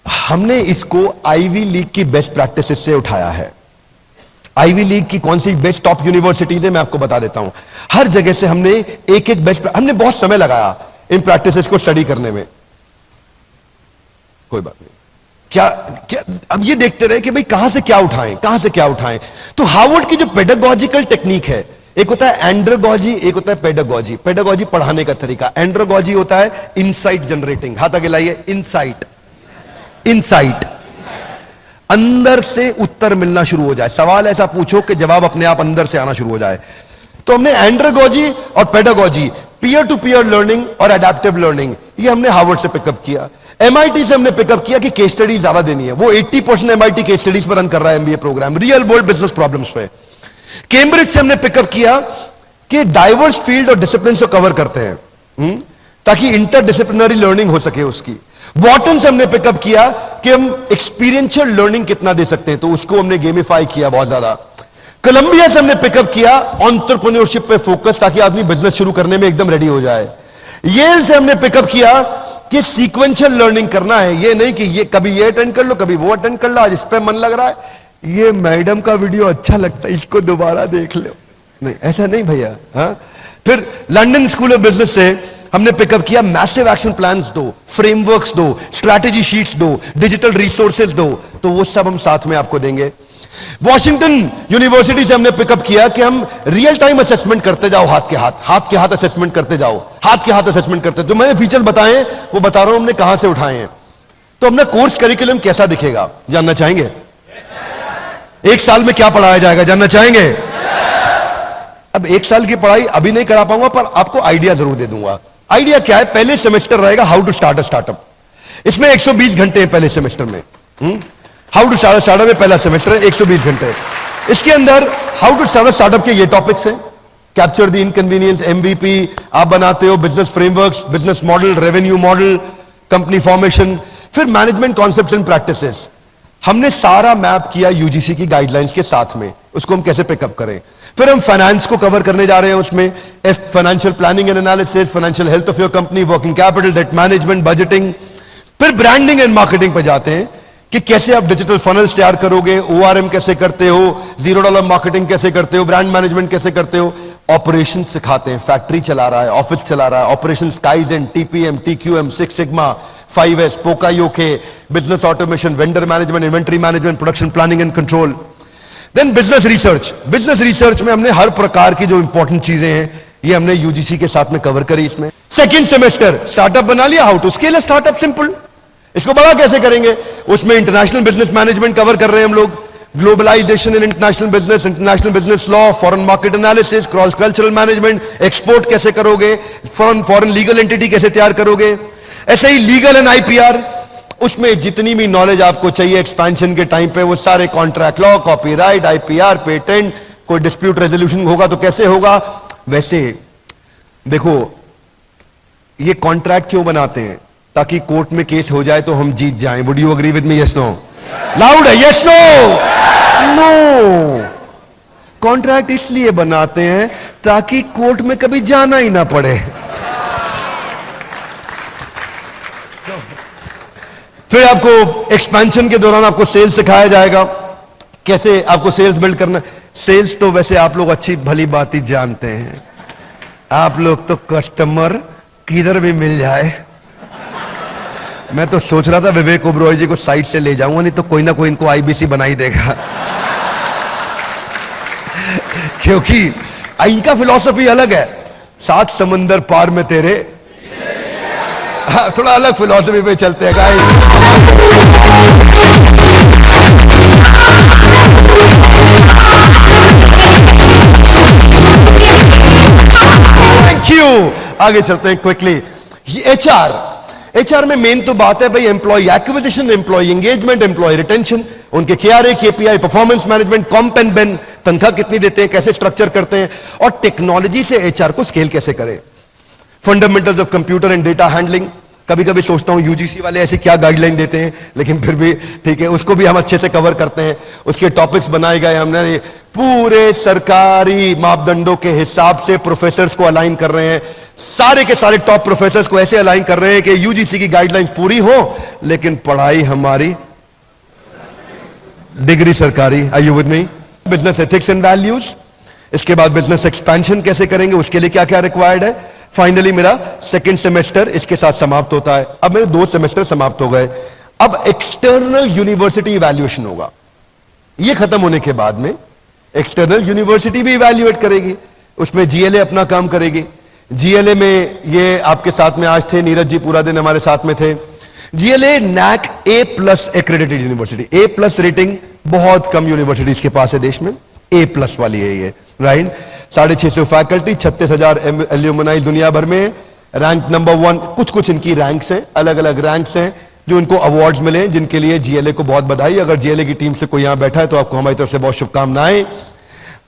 हमने इसको आईवी लीग की बेस्ट प्रैक्टिसेस से उठाया है। आईवी लीग की कौन सी बेस्ट टॉप यूनिवर्सिटीज है मैं आपको बता देता हूं। हर जगह से हमने एक बेस्ट, हमने बहुत समय लगाया इन प्रैक्टिसेस को स्टडी करने में। कोई बात नहीं, क्या अब ये देखते रहे कि भाई कहां से क्या उठाएं। तो हार्वर्ड की जो पेडागॉजिकल टेक्निक है, एक होता है एंड्रोगॉजी, एक होता है पेडागॉजी। पेडागॉजी पढ़ाने का तरीका, एंड्रोगॉजी होता है इनसाइट जनरेटिंग। हाथ आगे लाइए, इनसाइट अंदर से उत्तर मिलना शुरू हो जाए, सवाल ऐसा पूछो कि जवाब अपने आप अंदर से आना शुरू हो जाए। तो हमने एंड्रोगॉजी और pedagogy, peer to peer learning और एडेप्टिव लर्निंग, ये हमने हार्वर्ड से पिकअप किया। एमआईटी से हमने पिकअप किया कि केस स्टडी ज्यादा देनी है, वो 80% एमआईटी केस स्टडीज पर रन कर रहा है MBA program, real world business problems पे। कैम्ब्रिज से हमने पिकअप किया कि डाइवर्स फील्ड और डिसिप्लिन को कवर करते हैं ताकि इंटरडिसिप्लिनरी लर्निंग हो सके उसकी। वॉटन से हमने पिकअप किया कि हम एक्सपीरियंशियल लर्निंग कितना दे सकते हैं, तो उसको हमने गेमिफाई किया बहुत ज्यादा। कोलंबिया से हमने पिकअप किया एंटरप्रेन्योरशिप पे फोकस, ताकि आदमी बिजनेस शुरू करने में एकदम रेडी हो जाए। येल से हमने पिकअप किया कि सीक्वेंशियल लर्निंग करना है, ये नहीं कि ये कभी ये अटेंड कर लो कभी वो अटेंड कर लो, आज इस पे मन लग रहा है, ये मैडम का वीडियो अच्छा लगता है इसको दोबारा देख लो, नहीं ऐसा नहीं भैया। हाँ, फिर लंदन स्कूल ऑफ बिजनेस से हमने पिकअप किया मैसिव एक्शन प्लान्स दो, फ्रेमवर्क्स दो, स्ट्रैटेजी शीट्स दो, डिजिटल रिसोर्सेज दो, तो वो सब हम साथ में आपको देंगे। वॉशिंगटन यूनिवर्सिटी से हमने पिकअप किया कि हम रियल टाइम असेसमेंट करते जाओ, हाथ के हाथ असेसमेंट करते जाओ, असेसमेंट करते। जो मैंने फीचर बताए वो बता रहा हूं हमने कहां से उठाए हैं। तो अपना कोर्स करिकुलम कैसा दिखेगा जानना चाहेंगे? 1 साल में क्या पढ़ाया जाएगा जानना चाहेंगे? अब 1 साल की पढ़ाई अभी नहीं करा पाऊंगा, पर आपको आइडिया जरूर दे दूंगा। आइडिया क्या है? पहले सेमेस्टर रहेगा how to start a startup, इसमें 120 घंटे हैं पहले सेमेस्टर में। How to start a startup में पहला सेमेस्टर है, 120 घंटे। इसके अंदर how to start a startup के ये टॉपिक्स हैं, कैप्चर द इनकन्वीनियंस, एमवीपी आप बनाते हो, business frameworks, business model, revenue model, company formation, फिर मैनेजमेंट कॉन्सेप्ट्स एंड प्रैक्टिसेस। हमने सारा मैप किया यूजीसी की गाइडलाइंस के साथ में, उसको हम कैसे पिकअप करें। फिर हम फाइनेंस को कवर करने जा रहे हैं, उसमें financial planning and analysis, financial health of your company, working capital, debt management, budgeting. फिर ब्रांडिंग एंड मार्केटिंग पे जाते हैं कि कैसे आप डिजिटल फनल्स तैयार करोगे, ओआरएम कैसे करते हो, $0 मार्केटिंग कैसे करते हो, ब्रांड मैनेजमेंट कैसे करते हो। ऑपरेशन सिखाते हैं, फैक्ट्री चला रहा है, ऑफिस चला रहा है, operation, kaizen, TPM, TQM, 6 sigma, 5S, poka yoke, business automation, vendor management, inventory management, production planning and control. Then business research. Business research में हमने हर प्रकार की जो इंपॉर्टेंट चीजें हैं ये हमने यूजीसी के साथ में कवर करी। इसमें सेकंड सेमेस्टर स्टार्टअप बना लिया, how to scale a startup, simple. इसको बड़ा कैसे करेंगे, उसमें इंटरनेशनल बिजनेस मैनेजमेंट कवर कर रहे हैं हम लोग, globalization in international business law, foreign market analysis, cross cultural management, export कैसे करोगे, फॉरेन लीगल एंटिटी कैसे तैयार करोगे, ऐसे ही लीगल एंड आईपीआर, उसमें जितनी भी नॉलेज आपको चाहिए एक्सपेंशन के टाइम पे, वो सारे contract law, copyright, IPR, patent, कोई डिस्प्यूट रेजोल्यूशन होगा तो कैसे होगा। वैसे देखो, ये कॉन्ट्रैक्ट क्यों बनाते हैं? ताकि कोर्ट में केस हो जाए तो हम जीत जाएं। Would you agree with me? Yes no? Loud है, यस नो? नो। कॉन्ट्रैक्ट इसलिए बनाते हैं ताकि कोर्ट में कभी जाना ही ना पड़े। फिर आपको एक्सपेंशन के दौरान आपको सेल्स सिखाया जाएगा, कैसे आपको सेल्स बिल्ड करना। सेल्स तो वैसे आप लोग अच्छी भली बात ही जानते हैं, आप लोग तो कस्टमर किधर भी मिल जाए। मैं तो सोच रहा था विवेक ओबरॉय जी को साइड से ले जाऊंगा, नहीं तो कोई ना कोई इनको आईबीसी बना ही देगा। क्योंकि इनका फिलॉसफी अलग है, 7 समंदर पार में तेरे। हाँ, थोड़ा अलग फिलॉसफी पे चलते हैं गाइस। Thank you. आगे चलते हैं क्विकली। एचआर में मेन तो बात है भाई employee acquisition, employee engagement, employee retention, उनके KRA, KPI, performance management, comp and ben, तनख्वाह कितनी देते हैं, कैसे स्ट्रक्चर करते हैं, और टेक्नोलॉजी से एचआर को स्केल कैसे करें। Fundamentals of computer and data handling. कभी कभी सोचता हूं यूजीसी वाले ऐसे क्या गाइडलाइन देते हैं, लेकिन फिर भी ठीक है, उसको भी हम अच्छे से कवर करते हैं। उसके टॉपिक्स बनाए गए हमने, पूरे सरकारी मापदंडों के हिसाब से प्रोफेसर्स को अलाइन कर रहे हैं। सारे के सारे टॉप प्रोफेसर्स को ऐसे अलाइन कर रहे हैं कि यूजीसी की गाइडलाइंस पूरी हो, लेकिन पढ़ाई हमारी, डिग्री सरकारी। Are you with me? Business ethics and values. इसके बाद बिजनेस एक्सपेंशन कैसे करेंगे, उसके लिए क्या क्या रिक्वायर्ड है। फाइनली मेरा सेकंड सेमेस्टर इसके साथ समाप्त होता है। अब मेरे 2 सेमेस्टर समाप्त हो गए। अब एक्सटर्नल यूनिवर्सिटी इवैल्यूएशन होगा। ये खत्म होने के बाद में एक्सटर्नल यूनिवर्सिटी भी इवैल्यूएट करेगी, उसमें जीएलए अपना काम करेगी। जीएलए में ये आपके साथ में आज थे, नीरज जी पूरा दिन हमारे साथ में थे। GLA NAAC A+ accredited university. A+ rating बहुत कम यूनिवर्सिटीज के पास है देश में, A+ वाली है ये, राइट। 650 फैकल्टी, 36,000 एल्यूमनाई दुनिया भर में, रैंक नंबर 1। कुछ इनकी रैंक्स हैं, अलग अलग रैंक्स हैं जो इनको अवार्ड्स मिले, जिनके लिए जीएलए को बहुत बधाई। अगर जीएलए की टीम से कोई यहां बैठा है तो आपको हमारी तरफ से बहुत शुभकामनाएं।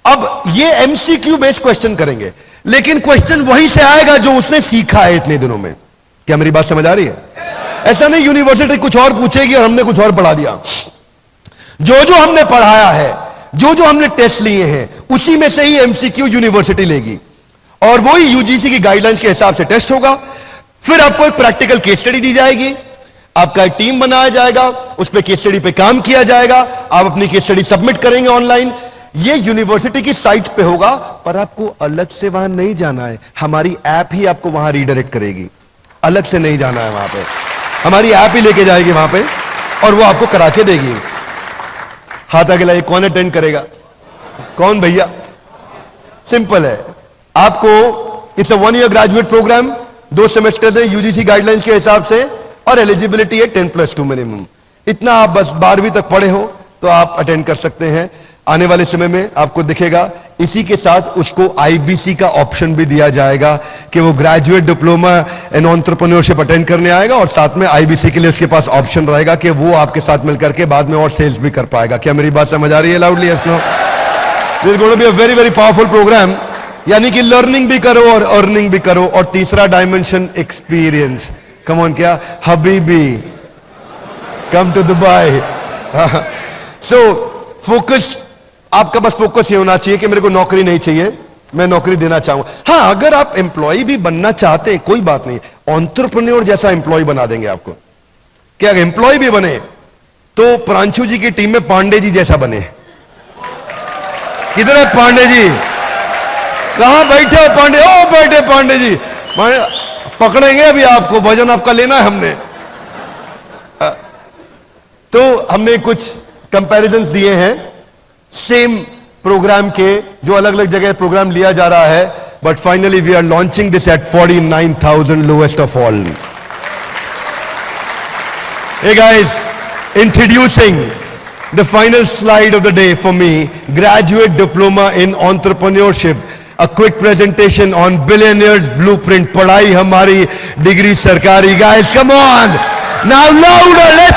अब ये एमसीक्यू बेस्ड क्वेश्चन करेंगे, लेकिन क्वेश्चन वहीं से आएगा जो उसने सीखा है इतने दिनों में। क्या मेरी बात समझ आ रही है? ऐसा नहीं यूनिवर्सिटी कुछ और पूछेगी और हमने कुछ और पढ़ा दिया। जो हमने पढ़ाया है, जो हमने टेस्ट लिए हैं, उसी में से ही एमसीक्यू यूनिवर्सिटी लेगी, और वही यूजीसी की गाइडलाइंस के हिसाब से टेस्ट होगा। फिर आपको एक प्रैक्टिकल केस स्टडी दी जाएगी, आपका एक टीम बनाया जाएगा, उस पर केस स्टडी पे काम किया जाएगा, आप अपनी केस स्टडी सबमिट करेंगे ऑनलाइन। ये यूनिवर्सिटी की साइट पे होगा, पर आपको अलग से वहां नहीं जाना है, हमारी ऐप ही आपको वहां रीडायरेक्ट करेगी। अलग से नहीं जाना है वहां पे, हमारी ऐप ही लेके जाएगी वहां पे और वो आपको करा के देगी। हाथ आगे लाइए, कौन अटेंड करेगा? कौन भैया? सिंपल है, आपको it's a 1 year graduate program, 2 semester है यूजीसी गाइडलाइंस के हिसाब से, और एलिजिबिलिटी है 10+2 मिनिमम। इतना आप बस 12वीं तक पढ़े हो तो आप अटेंड कर सकते हैं। आने वाले समय में आपको दिखेगा, इसी के साथ उसको आईबीसी का ऑप्शन भी दिया जाएगा कि वो graduate diploma in entrepreneurship attend करने आएगा, और साथ में आईबीसी के लिए उसके पास ऑप्शन रहेगा कि वो आपके साथ मिलकर के बाद में और सेल्स भी कर पाएगा। क्या मेरी बात समझ आ रही है? Loudly yes no? This is going to be a very very powerful program, यानी कि लर्निंग भी करो और अर्निंग भी करो। और तीसरा डायमेंशन एक्सपीरियंस। कम ऑन, क्या हबीबी, come to Dubai. So focus, आपका बस फोकस ये होना चाहिए कि मेरे को नौकरी नहीं चाहिए, मैं नौकरी देना चाहूंगा। हाँ, अगर आप एम्प्लॉय भी बनना चाहते हैं कोई बात नहीं, एंटरप्रेन्योर जैसा एम्प्लॉय बना देंगे आपको। क्या अगर एम्प्लॉय भी बने तो प्रांशु जी की टीम में पांडे जी जैसा बने। किधर है पांडे जी? कहां बैठे हो पांडे? ओ बैठे पांडे जी, पकड़ेंगे अभी आपको, वजन आपका लेना है हमने। तो हमने कुछ कंपैरिजंस दिए हैं सेम प्रोग्राम के, जो अलग अलग जगह प्रोग्राम लिया जा रहा है, but finally we are launching this at 49,000 lowest of all. Hey guys, introducing The final slide of the day for me, graduate diploma in entrepreneurship, a quick presentation on billionaires blueprint. पढ़ाई हमारी, degree सरकारी. Guys, come on! Now louder, let's